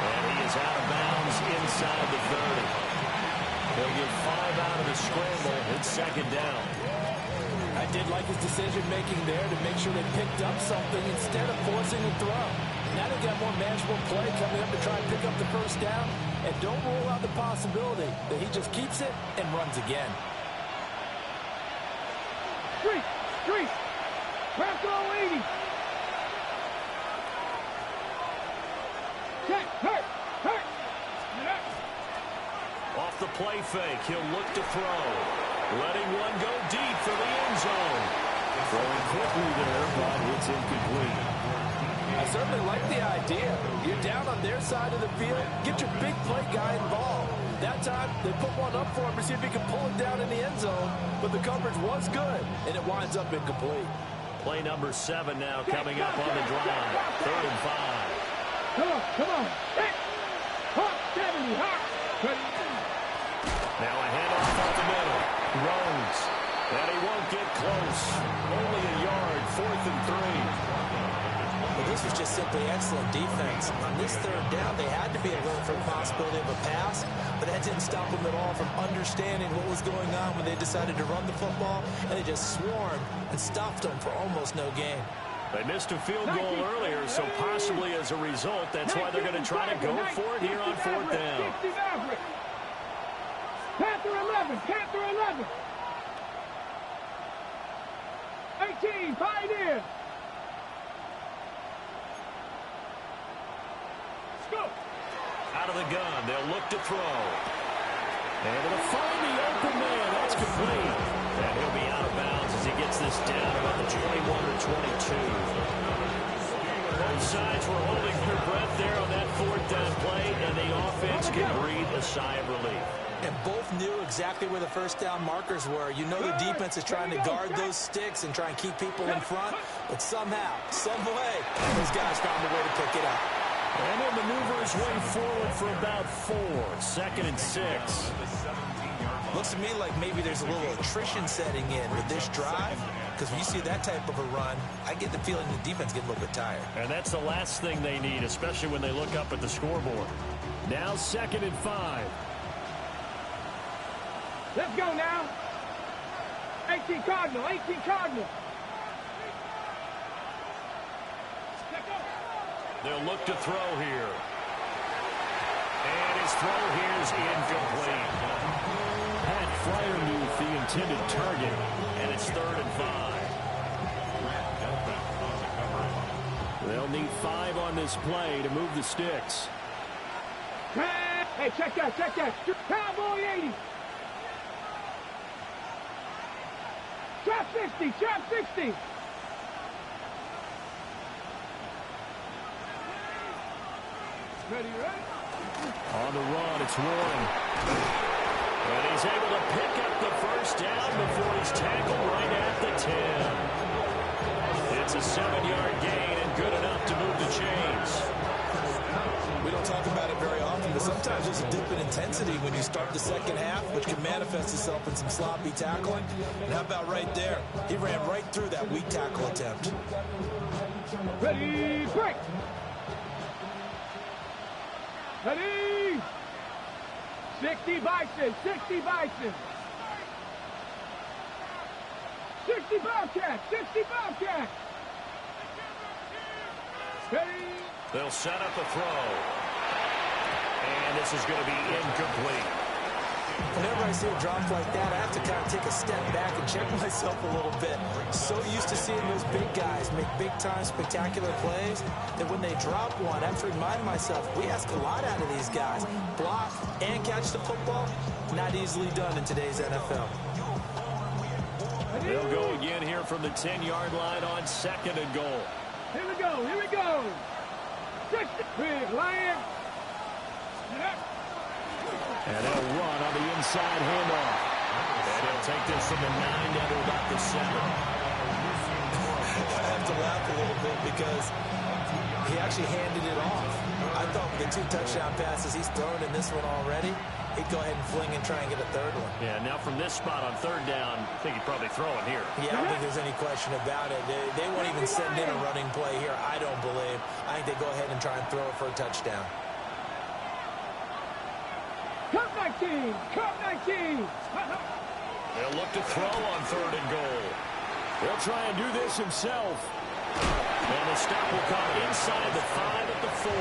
Speaker 1: And he is out of bounds inside the 30. They'll get 5 out of the scramble. It's 2nd down.
Speaker 5: I did like his decision-making there to make sure they picked up something instead of forcing a throw. Now they've got more manageable play coming up to try and pick up the first down. And don't rule out the possibility that he just keeps it and runs again.
Speaker 3: Street, Bronco 80. Check, hurt.
Speaker 1: Off the play fake, he'll look to throw. letting one go deep for the end zone. Throwing quickly there, but it's incomplete.
Speaker 5: I certainly like the idea. You're down on their side of the field. Get your big play guy involved. That time, they put one up for him to see if he can pull it down in the end zone. But the coverage was good, and it winds up incomplete.
Speaker 1: Play number 7 now coming up on the drive. 3rd and 5.
Speaker 3: Come on. Hot 70, hot.
Speaker 1: Now a handoff up the middle. Rhodes. And he won't get close. Only a yard. 4th and 3.
Speaker 4: Well, this was just simply excellent defense. On this 3rd down, they had to be alert for the possibility of a pass, but that didn't stop them at all from understanding what was going on when they decided to run the football, and they just swarmed and stopped them for almost no gain.
Speaker 1: They missed a field goal earlier, so possibly as a result, that's why they're going to try to go for it here on 4th down.
Speaker 3: Panther 11, Panther 11. 18, Pioneer. Go.
Speaker 1: Out of the gun, they'll look to throw. And it'll find the open man. That's complete. And he'll be out of bounds as he gets this down about the 21 or 22. Both sides were holding their breath there on that 4th down play, and the offense can breathe a sigh of relief.
Speaker 4: And both knew exactly where the 1st down markers were. You know the defense is trying to guard those sticks and try and keep people in front, but somehow, some way, those guys found a way to pick it up.
Speaker 1: And he'll maneuver his way forward for about 4. 2nd and 6.
Speaker 4: Looks to me like maybe there's a little attrition setting in with this drive, because when you see that type of a run, I get the feeling the defense gets a little bit tired.
Speaker 1: And that's the last thing they need, especially when they look up at the scoreboard. Now 2nd and 5.
Speaker 3: Let's go now. 18 Cardinal, 18 Cardinal.
Speaker 1: They'll look to throw here. And his throw here is incomplete. Pat Fryermuth, the intended target, and it's 3rd and 5. They'll need 5 on this play to move the sticks.
Speaker 3: Hey, check that, check that. Cowboy 80. Trap 60, trap 60. Ready, ready?
Speaker 1: On the run, it's Warren. And he's able to pick up the 1st down before he's tackled right at the 10. It's a 7-yard gain and good enough to move the chains.
Speaker 4: We don't talk about it very often, but sometimes there's a dip in intensity when you start the 2nd half, which can manifest itself in some sloppy tackling. And how about right there? He ran right through that weak tackle attempt.
Speaker 3: Ready, break. Ready. 60 Bison, 60 Bison. 60 Bobcats, 60 Bobcats. Ready.
Speaker 1: They'll set up a throw. And this is going to be incomplete.
Speaker 4: Whenever I see a drop like that, I have to kind of take a step back and check myself a little bit. So used to seeing those big guys make big-time spectacular plays that when they drop one, I have to remind myself, we ask a lot out of these guys. Block and catch the football, not easily done in today's NFL.
Speaker 1: They'll go again here from the 10-yard line on 2nd and goal.
Speaker 3: Here we go, here we go. 60, big Lion.
Speaker 1: And they'll run on the inside handoff. And he'll take this from the 9 down to about the 7.
Speaker 4: I have to laugh a little bit because he actually handed it off. I thought with the 2 touchdown passes he's thrown in this one already, he'd go ahead and fling and try and get a 3rd one.
Speaker 1: Yeah, now from this spot on 3rd down, I think he'd probably throw it here.
Speaker 4: Yeah, I don't think there's any question about it. They won't even send in a running play here, I don't believe. I think they go ahead and try and throw it for a touchdown.
Speaker 3: Cup 19, Cup 19.
Speaker 1: They'll look to throw on 3rd and goal. He'll try and do this himself. And the stop will come inside the 5 at the 4.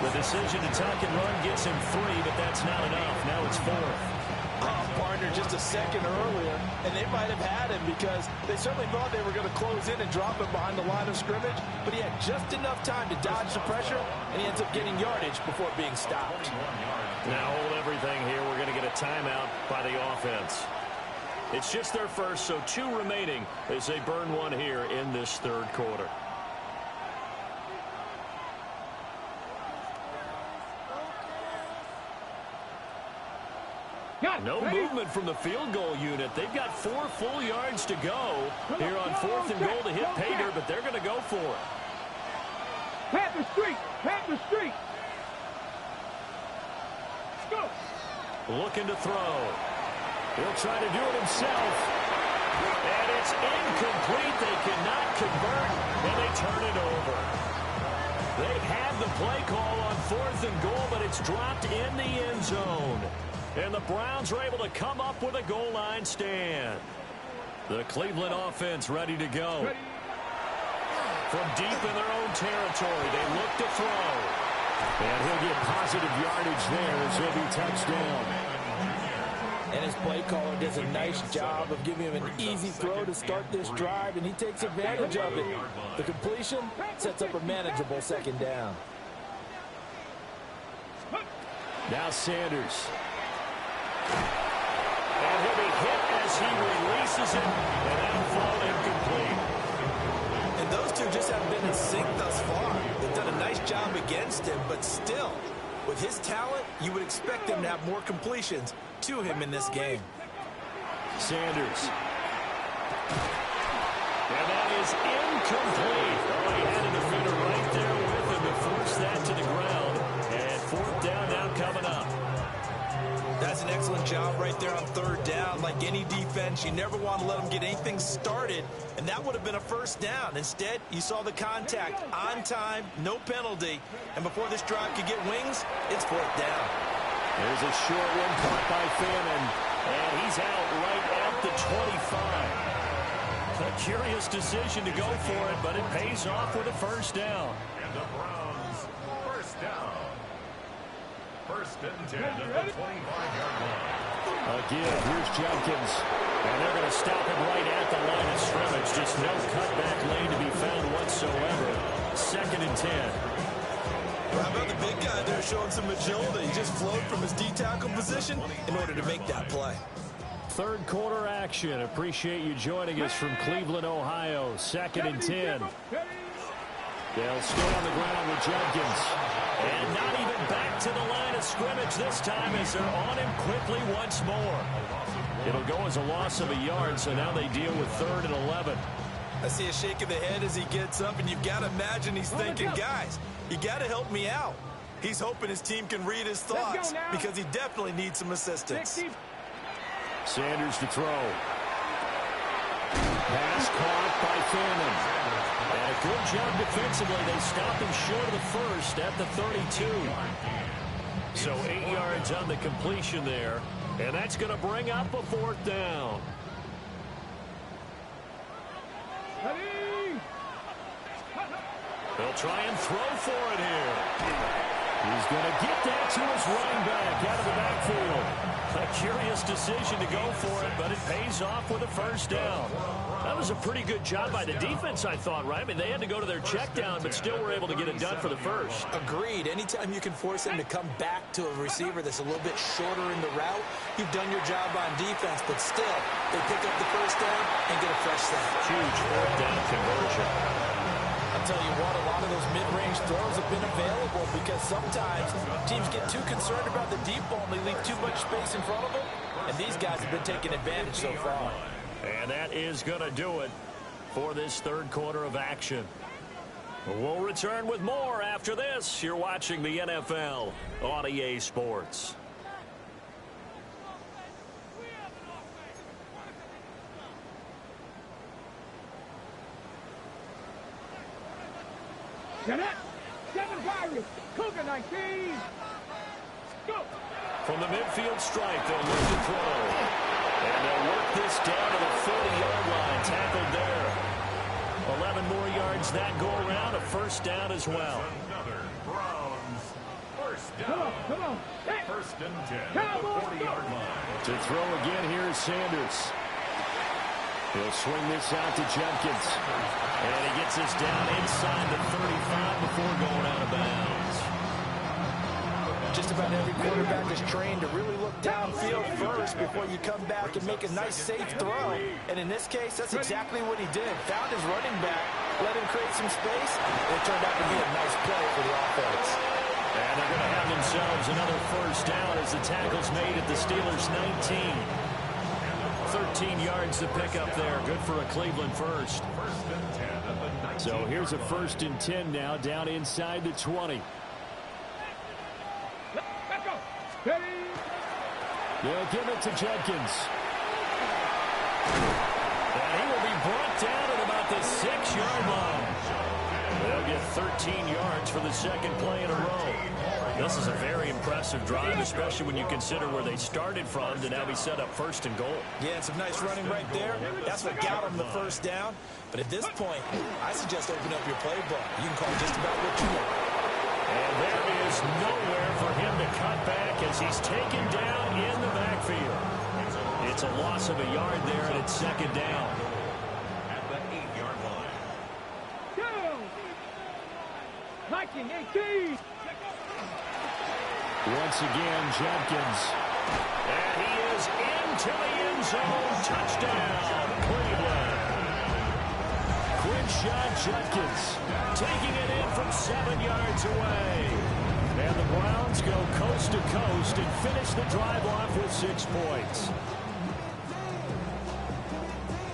Speaker 1: The decision to tuck and run gets him 3, but that's not enough. Now it's 4th.
Speaker 5: Partner just a second earlier, and they might have had him because they certainly thought they were going to close in and drop him behind the line of scrimmage, but he had just enough time to dodge the pressure, and he ends up getting yardage before being stopped.
Speaker 1: Now hold everything here. We're going to get a timeout by the offense. It's just their first, so 2 remaining as they burn one here in this third quarter. No movement from the field goal unit. They've got 4 full yards to go here on 4th and goal to hit pay dirt, but they're going to go for it.
Speaker 3: Panther Street! Panther Street! Go!
Speaker 1: Looking to throw. He'll try to do it himself. And it's incomplete. They cannot convert, and they turn it over. They had the play call on 4th and goal, but it's dropped in the end zone. And the Browns are able to come up with a goal line stand. The Cleveland offense ready to go. From deep in their own territory, they look to throw. And he'll get positive yardage there as he'll be touchdown.
Speaker 5: And his play caller does a nice job of giving him an easy throw to start this drive, and he takes advantage of it. The completion sets up a manageable second down.
Speaker 1: Now Sanders. And he'll be hit as he releases it, and that'll fall incomplete.
Speaker 4: And those two just haven't been in sync thus far. They've done a nice job against him, but still, with his talent, you would expect him to have more completions to him in this game.
Speaker 1: Sanders. And that is incomplete. Oh, he had a defender right there with him to force that to the ground. And 4th down now coming up.
Speaker 4: That's an excellent job right there on 3rd down. Like any defense, you never want to let them get anything started, and that would have been a 1st down. Instead, you saw the contact on time, no penalty, and before this drive could get wings, it's 4th down.
Speaker 1: There's a short one caught by Fannin, and he's out right at the 25. A curious decision to go for it, but it pays off with a 1st down.
Speaker 2: And the Browns, 1st down. 1st and 10 at the 25-yard line.
Speaker 1: Again, here's Jenkins. And they're going to stop him right at the line of scrimmage. Just no cutback lane to be found whatsoever. 2nd and 10.
Speaker 4: How about the big guy there showing some agility? He just flowed from his D-tackle position in order to make that play.
Speaker 1: Third quarter action. Appreciate you joining us from Cleveland, Ohio. 2nd and 10. They'll stay on the ground with Jenkins. And not even back to the line of scrimmage this time as they're on him quickly once more. It'll go as a loss of a yard, so now they deal with 3rd and 11.
Speaker 4: I see a shake of the head as he gets up, and you've got to imagine he's thinking, guys, you got to help me out. He's hoping his team can read his thoughts because he definitely needs some assistance.
Speaker 1: Sanders to throw. Pass caught by Fannin. And a good job defensively. They stopped him short of the 1st at the 32. So 8 yards on the completion there. And that's going to bring up a 4th down. They'll try and throw for it here. He's going to get that to his running back out of the backfield. A curious decision to go for it, but it pays off with a 1st down. That was a pretty good job by the defense, I thought, right? I mean, they had to go to their check down, but still were able to get it done for the 1st.
Speaker 4: Agreed. Anytime you can force them to come back to a receiver that's a little bit shorter in the route, you've done your job on defense, but still, they pick up the 1st down and get a fresh start.
Speaker 1: Huge 4th down conversion.
Speaker 5: I'll tell you what, a lot of those mid-range throws have been available because sometimes teams get too concerned about the deep ball and they leave too much space in front of them, and these guys have been taking advantage so far.
Speaker 1: And that is going to do it for this third quarter of action. We'll return with more after this. You're watching the NFL on EA Sports.
Speaker 3: Get it! 7 Pirates! Cougar 19! Go!
Speaker 1: From the midfield stripe, they'll look to throw. And they'll work this down to the 40-yard line. Tackled there. 11 more yards that go around. A 1st down as well.
Speaker 2: Another Browns 1st down.
Speaker 3: Come on! Hey.
Speaker 2: 1st and 10 at the 40-yard line.
Speaker 1: To throw again, here's Sanders. He'll swing this out to Jenkins. And he gets this down inside the 35 before going out of bounds.
Speaker 5: Just about every quarterback is trained to really look downfield first before you come back and make a nice, safe throw. And in this case, that's exactly what he did. Found his running back, let him create some space, and it turned out to be a nice play for the offense.
Speaker 1: And they're going to have themselves another first down as the tackle's made at the Steelers' 19. 13 yards to pick up there. Good for a Cleveland first. So here's a 1st and 10 now, down inside the 20. They'll give it to Jenkins. And he will be brought down at about the 6-yard line. They'll get 13 yards for the second play in a row. This is a very impressive drive, especially when you consider where they started from to now be set up 1st and goal.
Speaker 4: Yeah, some nice running right there. That's what got them the first down. But at this point, I suggest open up your playbook. You can call just about what you want.
Speaker 1: And there is nowhere for him to cut back as he's taken down in the backfield. It's a loss of a yard there, and it's 2nd down.
Speaker 2: At the 8-yard line.
Speaker 3: Go! 19-18.
Speaker 1: Once again, Jenkins. And he is into the end zone. Touchdown, Cleveland. Quinshon Judkins taking it in from 7 yards away. And the Browns go coast to coast and finish the drive off with 6 points.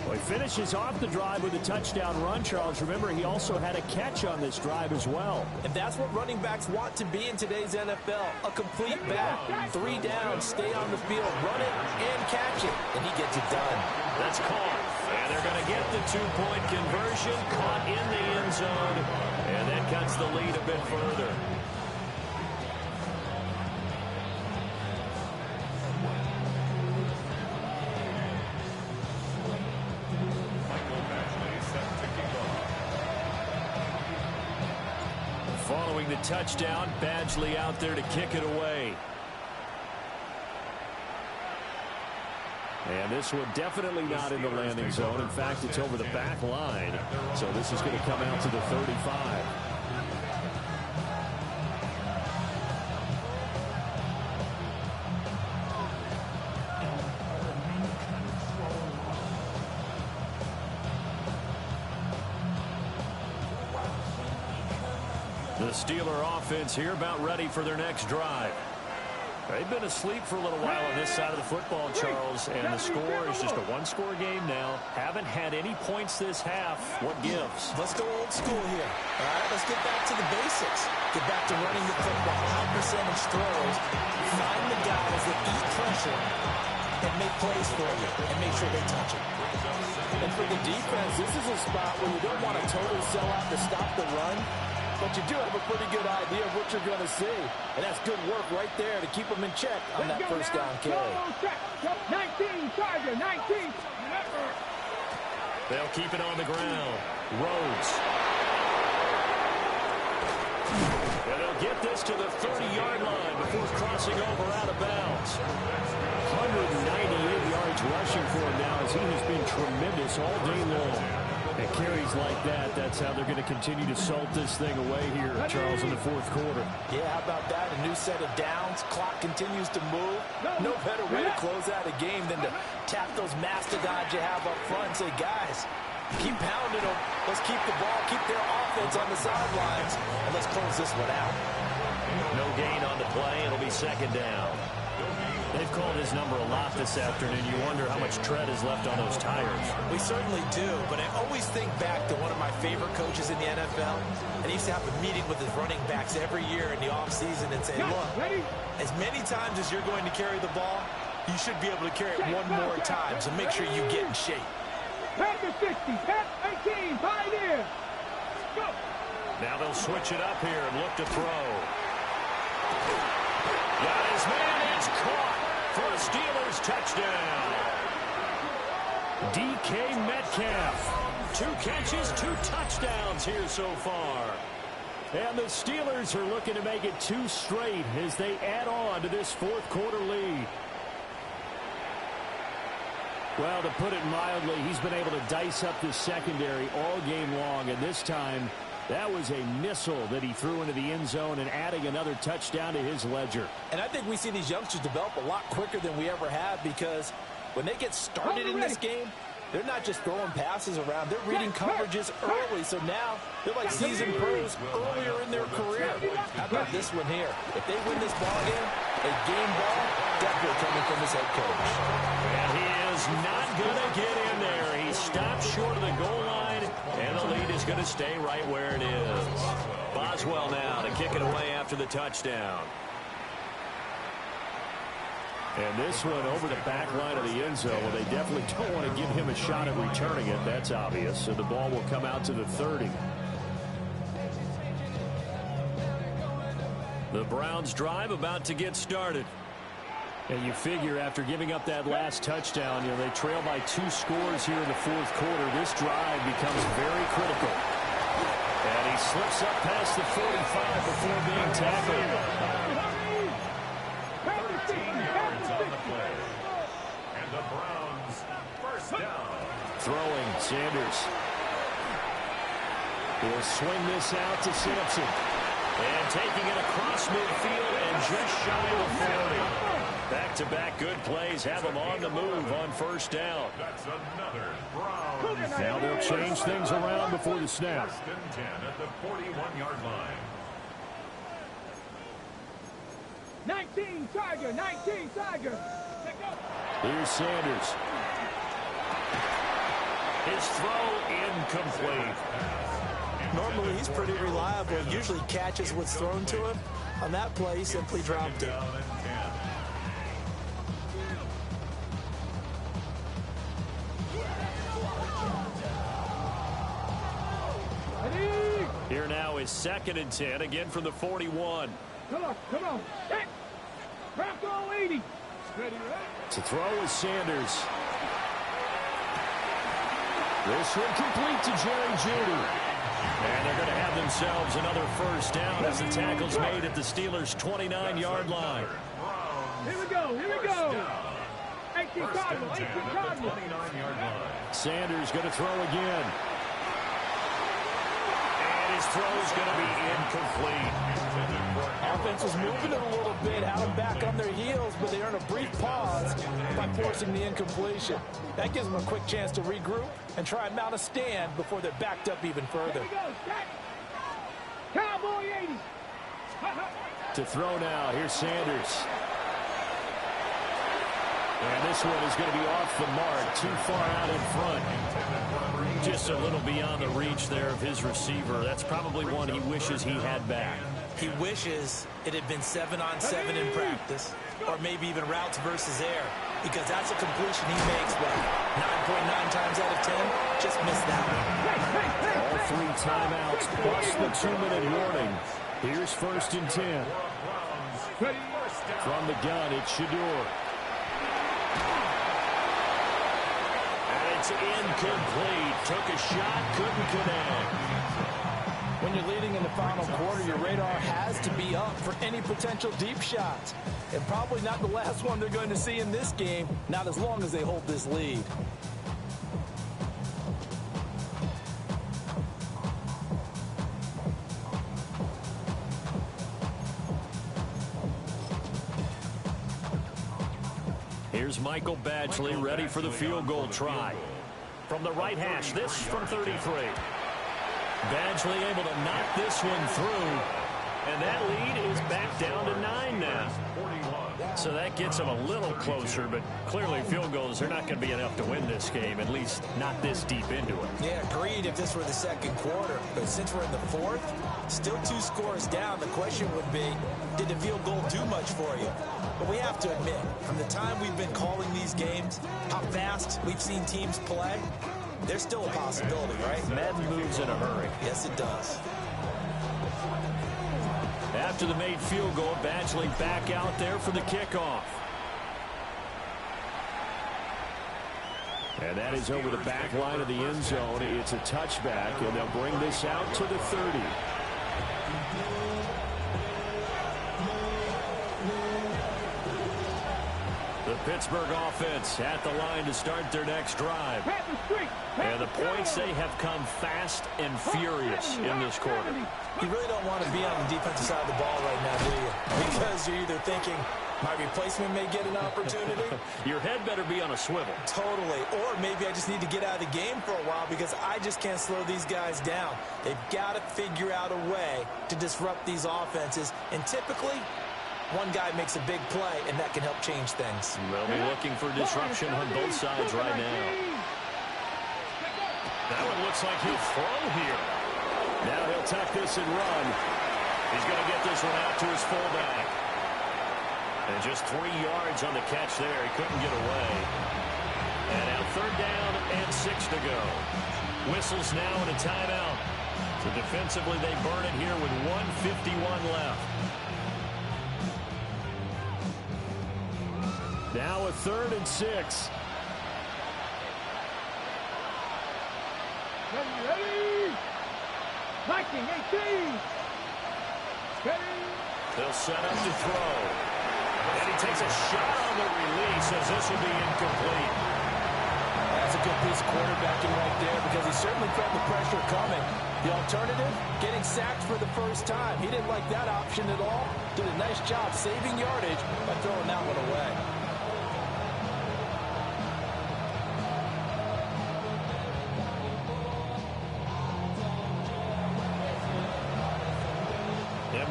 Speaker 1: Well, he finishes off the drive with a touchdown run, Charles. Remember, he also had a catch on this drive as well.
Speaker 5: And that's what running backs want to be in today's NFL. A complete back. 3 downs, stay on the field, run it, and catch it. And he gets it done.
Speaker 1: That's caught. And they're going to get the 2-point conversion, caught in the end zone. And that cuts the lead a bit further. Following the touchdown, Badgley out there to kick it away. And this one definitely not in the landing zone. In fact, it's over the back line. So this is going to come out to the 35. The Steeler offense here about ready for their next drive. They've been asleep for a little while on this side of the football, Charles, and the score is just a 1-score game now. Haven't had any points this half. What gives?
Speaker 4: Let's go old school here. All right, let's get back to the basics. Get back to running the football, high percentage throws. Find the guys that eat pressure and make plays for you and make sure they touch it.
Speaker 5: And for the defense, this is a spot where you don't want to totally sell out to stop the run, but you do have a pretty good idea of what you're going to see. And that's good work right there to keep them in check on that first down carry.
Speaker 3: 19, Charger, 19.
Speaker 1: They'll keep it on the ground. Rhodes. And they'll get this to the 30-yard line before crossing over out of bounds. 198 yards rushing for him now as he has been tremendous all day long. And carries like that, that's how they're going to continue to salt this thing away here, Charles, in the 4th quarter.
Speaker 5: Yeah, how about that? A new set of downs. Clock continues to move. No better way to close out a game than to tap those mastodons you have up front and say, guys, keep pounding them. Let's keep the ball, keep their offense on the sidelines, and let's close this one out.
Speaker 1: No gain on the play. It'll be 2nd down. They've called his number a lot this afternoon. You wonder how much tread is left on those tires.
Speaker 4: We certainly do, but I always think back to one of my favorite coaches in the NFL, and he used to have a meeting with his running backs every year in the offseason and say, look, as many times as you're going to carry the ball, you should be able to carry it one more time, so make sure you get in shape.
Speaker 3: Panther 60, Panther 18, Pioneer. Go.
Speaker 1: Now they'll switch it up here and look to throw. Got his man, is caught for a Steelers touchdown. DK Metcalf. 2 catches, 2 touchdowns here so far. And the Steelers are looking to make it 2 straight as they add on to this 4th quarter lead. Well, to put it mildly, he's been able to dice up this secondary all game long, and this time That was a missile that he threw into the end zone and adding another touchdown to his ledger.
Speaker 5: And I think we see these youngsters develop a lot quicker than we ever have, because when they get started in this game, they're not just throwing passes around. They're reading coverages early. So now they're like seasoned pros earlier in their career. How about this one here? If they win this ball game, a game ball definitely coming from his head coach.
Speaker 1: And he is not going to get in there. He stopped short of the goal line, and the lead is going to stay right where it is. Boswell now to kick it away after the touchdown. And this one over the back line of the end zone. Well, they definitely don't want to give him a shot at returning it. That's obvious. So the ball will come out to the 30. The Browns drive about to get started. And you figure after giving up that last touchdown, they trail by 2 scores here in the fourth quarter. This drive becomes very critical. And he slips up past the 45 before being tackled.
Speaker 2: And the Browns first down.
Speaker 1: Throwing, Sanders. He'll swing this out to Simpson. And taking it across midfield and just shy of 40. Back-to-back good plays have them on the move on first down.
Speaker 2: That's another Browns.
Speaker 1: Now they'll change things around before the snap.
Speaker 2: First and 10 at the 41-yard line.
Speaker 3: 19 Tiger, 19 Tiger.
Speaker 1: Here's Sanders. His throw incomplete.
Speaker 5: Normally, he's pretty reliable. Usually catches what's thrown to him. On that play, he simply dropped it.
Speaker 2: Down and 10.
Speaker 1: Here now is 2nd and 10, again from the 41.
Speaker 3: Come on. Hey, crack all 80. Ready, right?
Speaker 1: To throw is Sanders. This one complete to Jerry Jeudy. And they're going to have themselves another first down as the tackle's made at the Steelers' 29-yard line.
Speaker 3: Here we go. 18 Cardinal, 18 Cardinal.
Speaker 2: 29-yard line.
Speaker 1: Sanders going to throw again. And his throw's going to be incomplete.
Speaker 5: Offense was moving it a little bit, had them back on their heels, but they earn a brief pause by forcing the incompletion. That gives them a quick chance to regroup and try and mount a stand before they're backed up even further.
Speaker 3: Here we go, Cowboy 80.
Speaker 1: To throw now, here's Sanders. And this one is going to be off the mark, too far out in front. Just a little beyond the reach there of his receiver. That's probably one he wishes he had back.
Speaker 4: He wishes it had been 7-on-7 in practice, or maybe even routes versus air, because that's a completion he makes, 9.9 times out of 10, just missed that one.
Speaker 1: All 3 timeouts plus the 2-minute warning. Here's 1st and 10. From the gun, it's Shador. And it's incomplete. Took a shot, couldn't connect.
Speaker 5: When you're leading in the final quarter, your radar has to be up for any potential deep shots. And probably not the last one they're going to see in this game, not as long as they hold this lead.
Speaker 1: Here's Michael Badgley ready for the field goal try. From the right hash, this from 33. Badgley able to knock this one through, and that lead is back down to 9 now. So that gets them a little closer, but clearly field goals are not going to be enough to win this game, at least not this deep into it.
Speaker 4: Yeah, agreed if this were the second quarter, but since we're in the fourth, still 2 scores down, the question would be, did the field goal do much for you? But we have to admit, from the time we've been calling these games, how fast we've seen teams play, there's still a possibility, right?
Speaker 1: Madden moves in a hurry.
Speaker 4: Yes, it does.
Speaker 1: After the made field goal, Badgley back out there for the kickoff. And that is over the back line of the end zone. It's a touchback, and they'll bring this out to the 30. The Pittsburgh offense at the line to start their next drive. And the points, they have come fast and furious in this quarter.
Speaker 5: You really don't want to be on the defensive side of the ball right now, do you? Because you're either thinking, my replacement may get an opportunity.
Speaker 1: Your head better be on a swivel.
Speaker 5: Totally. Or maybe I just need to get out of the game for a while because I just can't slow these guys down. They've got to figure out a way to disrupt these offenses. And typically, one guy makes a big play, and that can help change things.
Speaker 1: They'll be looking for disruption on both sides right now. That one looks like he'll throw here. Now he'll tuck this and run. He's going to get this one out to his fullback. And just 3 yards on the catch there. He couldn't get away. And now 3rd down and 6 to go. Whistles now and a timeout. So defensively, they burn it here with 1:51 left. Now a 3rd and 6.
Speaker 3: Ready? Viking 18. Ready?
Speaker 1: They'll set up to throw. And he takes a shot on the release as this will be incomplete.
Speaker 5: That's a good piece of quarterbacking right there because he certainly felt the pressure coming. The alternative, getting sacked for the first time. He didn't like that option at all. Did a nice job saving yardage by throwing that one away.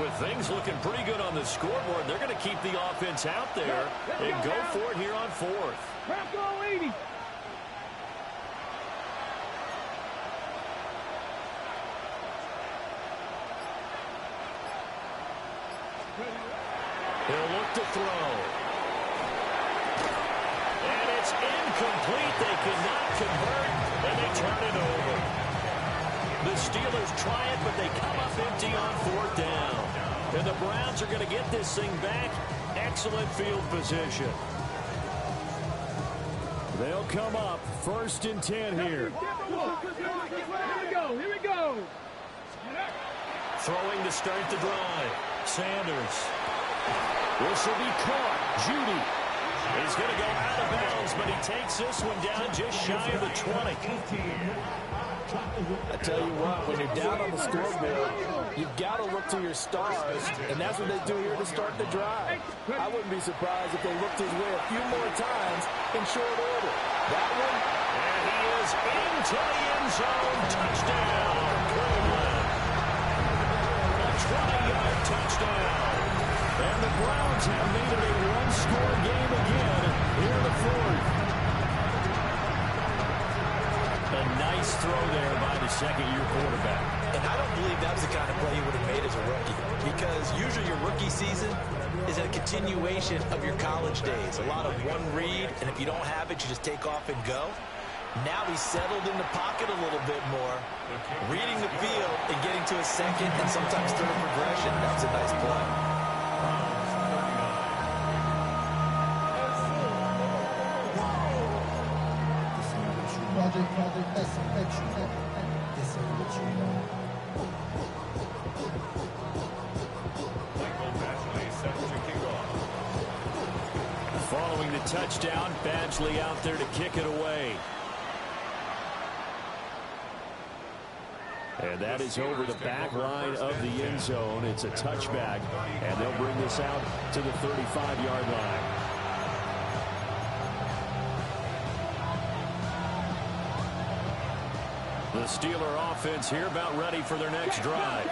Speaker 1: With things looking pretty good on the scoreboard, they're going to keep the offense out there and go for it here on 4th.
Speaker 3: Bronco 80.
Speaker 1: He'll look to throw. And it's incomplete. They cannot convert, and they turn it over. The Steelers try it, but they come up empty on 4th down. And the Browns are going to get this thing back. Excellent field position. They'll come up 1st and 10 here.
Speaker 3: Here we go. Here we go.
Speaker 1: Throwing to start the drive. Sanders. This will be caught. Judy. He's going to go out of bounds, but he takes this one down just shy of the 20.
Speaker 5: I tell you what, when you're down on the scoreboard, you've got to look to your stars, and that's what they do here to start the drive. I wouldn't be surprised if they looked his way a few more times in short order. That one,
Speaker 1: and he is into the end zone. Touchdown. A 20-yard touchdown. And the Browns have made it a one-score game again here in the 4th. A nice throw there by the second-year quarterback.
Speaker 5: and I don't believe that was the kind of play he would have made as a rookie, because usually your rookie season is a continuation of your college days. A lot of one read, and if you don't have it, you just take off and go. Now he's settled in the pocket a little bit more, reading the field and getting to a second and sometimes third progression. That was a nice play.
Speaker 1: Following the touchdown, Badgley out there to kick it away. And that is over the back line of the end zone. It's a touchback, and they'll bring this out to the 35-yard line. The Steeler offense here about ready for their next drive.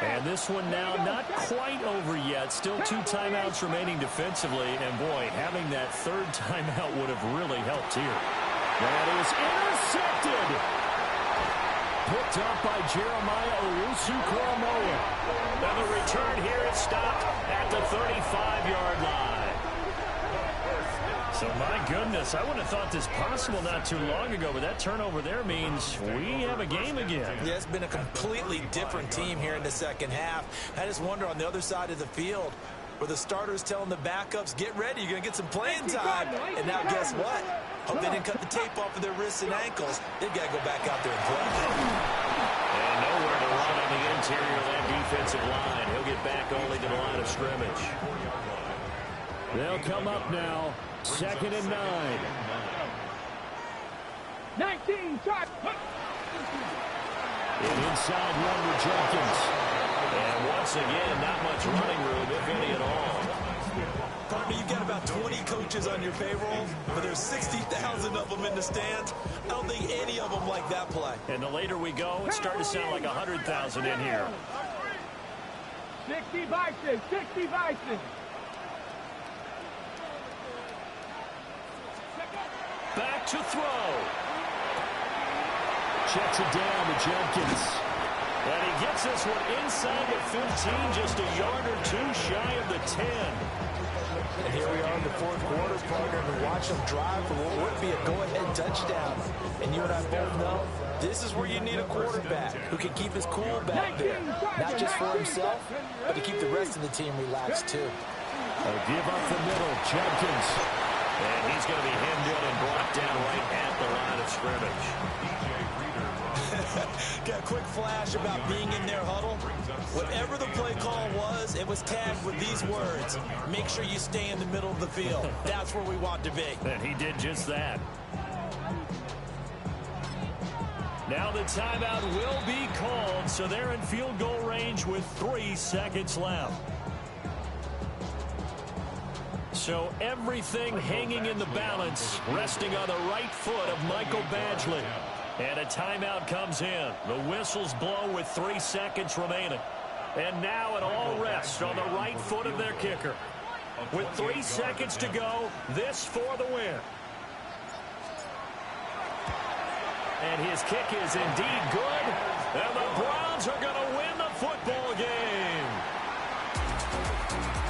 Speaker 1: And this one now not quite over yet. Still 2 timeouts remaining defensively. And, boy, having that third timeout would have really helped here. That is intercepted. Picked up by Jeremiah Owusu-Koramoah. And the return here is stopped at the 35-yard line. So, my goodness, I wouldn't have thought this possible not too long ago, but that turnover there means we have a game again.
Speaker 5: Yeah, it's been a completely different team here in the second half. I just wonder on the other side of the field, where the starters telling the backups, get ready, you're going to get some playing time. And now guess what? Hope they didn't cut the tape off of their wrists and ankles. They've got to go back out there and play.
Speaker 1: And nowhere to run on the interior of that defensive line. He'll get back only to the line of scrimmage. They'll come up now 2nd and 9.
Speaker 3: 19, try.
Speaker 1: An inside one to Jenkins. And once again, not much running room, if any at all.
Speaker 4: Partner, you've got about 20 coaches on your payroll, but there's 60,000 of them in the stands. I don't think any of them like that play.
Speaker 1: And the later we go, it's starting to sound like 100,000 in here.
Speaker 3: 60 Bison, 60 Bison.
Speaker 1: Back to throw. Checks it down to Jenkins. And he gets this one inside the 15, just a yard or two shy of the 10.
Speaker 5: And here we are in the fourth quarter, partner, and watch them drive for what would be a go-ahead touchdown. And you and I both know this is where you need a quarterback who can keep his cool back there. Not just for himself, but to keep the rest of the team relaxed, too.
Speaker 1: A give up the middle, Jenkins. And he's going to be hemmed in and brought down right at the line of scrimmage.
Speaker 4: Got a quick flash about being in their huddle. Whatever the play call was, it was tagged with these words: make sure you stay in the middle of the field. That's where we want to be.
Speaker 1: And he did just that. Now the timeout will be called, so they're in field goal range with 3 seconds left. So everything hanging in the balance, resting on the right foot of Michael Badgley. And a timeout comes in. The whistles blow with 3 seconds remaining. And now it all rests on the right foot of their kicker. With 3 seconds to go, this for the win. And his kick is indeed good. And the Browns are going to win the football game.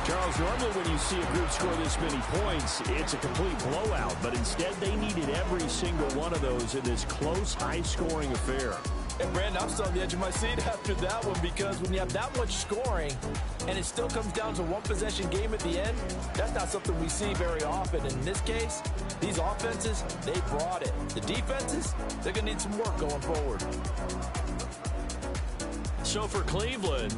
Speaker 1: Charles, normally when you see a group score this many points, it's a complete blowout. But instead, they needed every single one of those in this close, high-scoring affair.
Speaker 5: And Brandon, I'm still on the edge of my seat after that one, because when you have that much scoring and it still comes down to one possession game at the end, that's not something we see very often. In this case, these offenses, they brought it. The defenses, they're going to need some work going forward.
Speaker 1: So for Cleveland,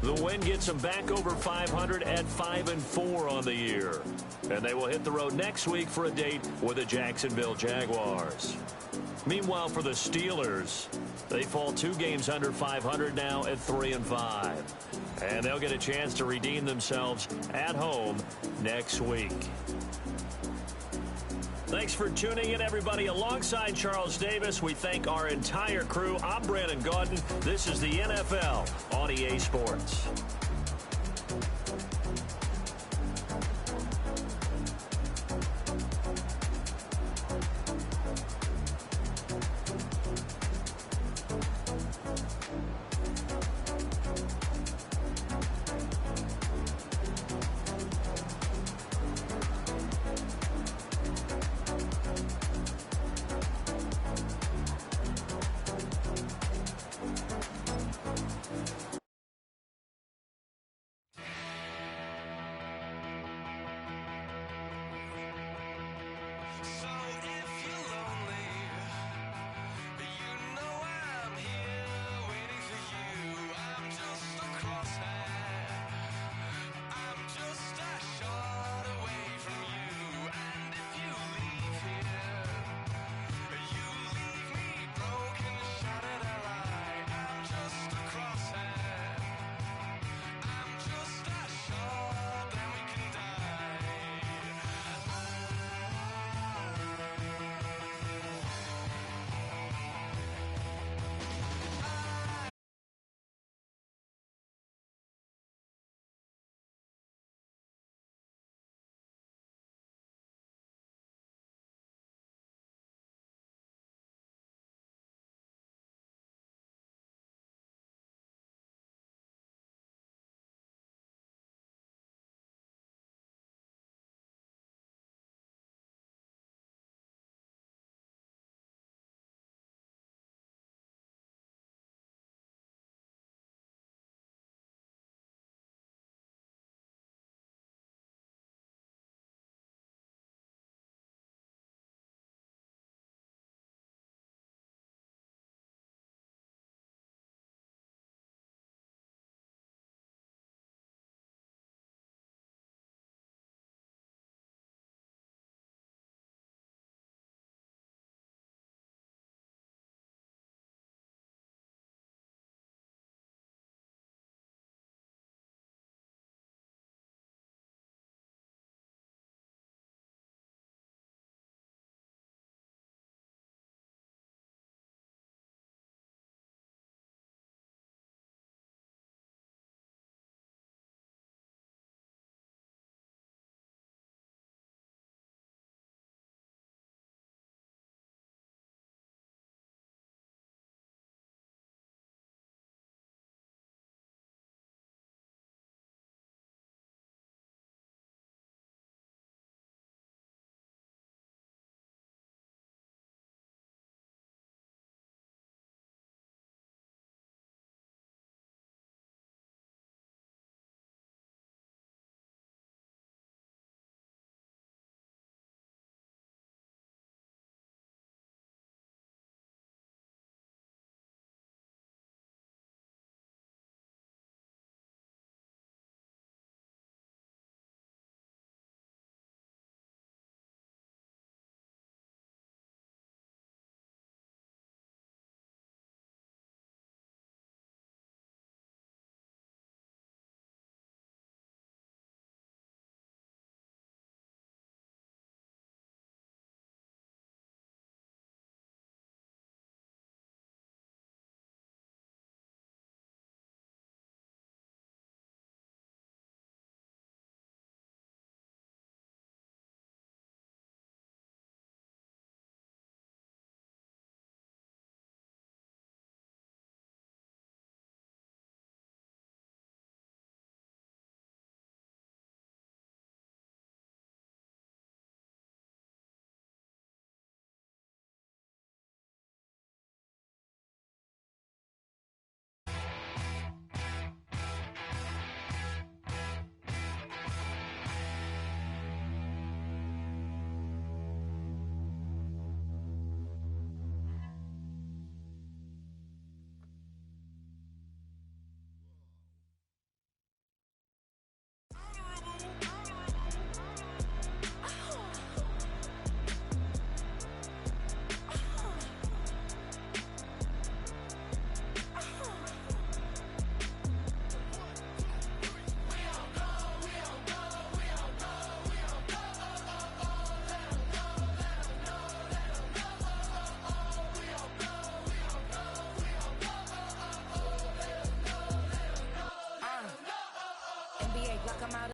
Speaker 1: the win gets them back over 500 at 5-4 on the year. And they will hit the road next week for a date with the Jacksonville Jaguars. Meanwhile, for the Steelers, they fall 2 games under 500 now at 3-5. And they'll get a chance to redeem themselves at home next week. Thanks for tuning in, everybody. Alongside Charles Davis, we thank our entire crew. I'm Brandon Gaudin. This is the NFL on EA Sports.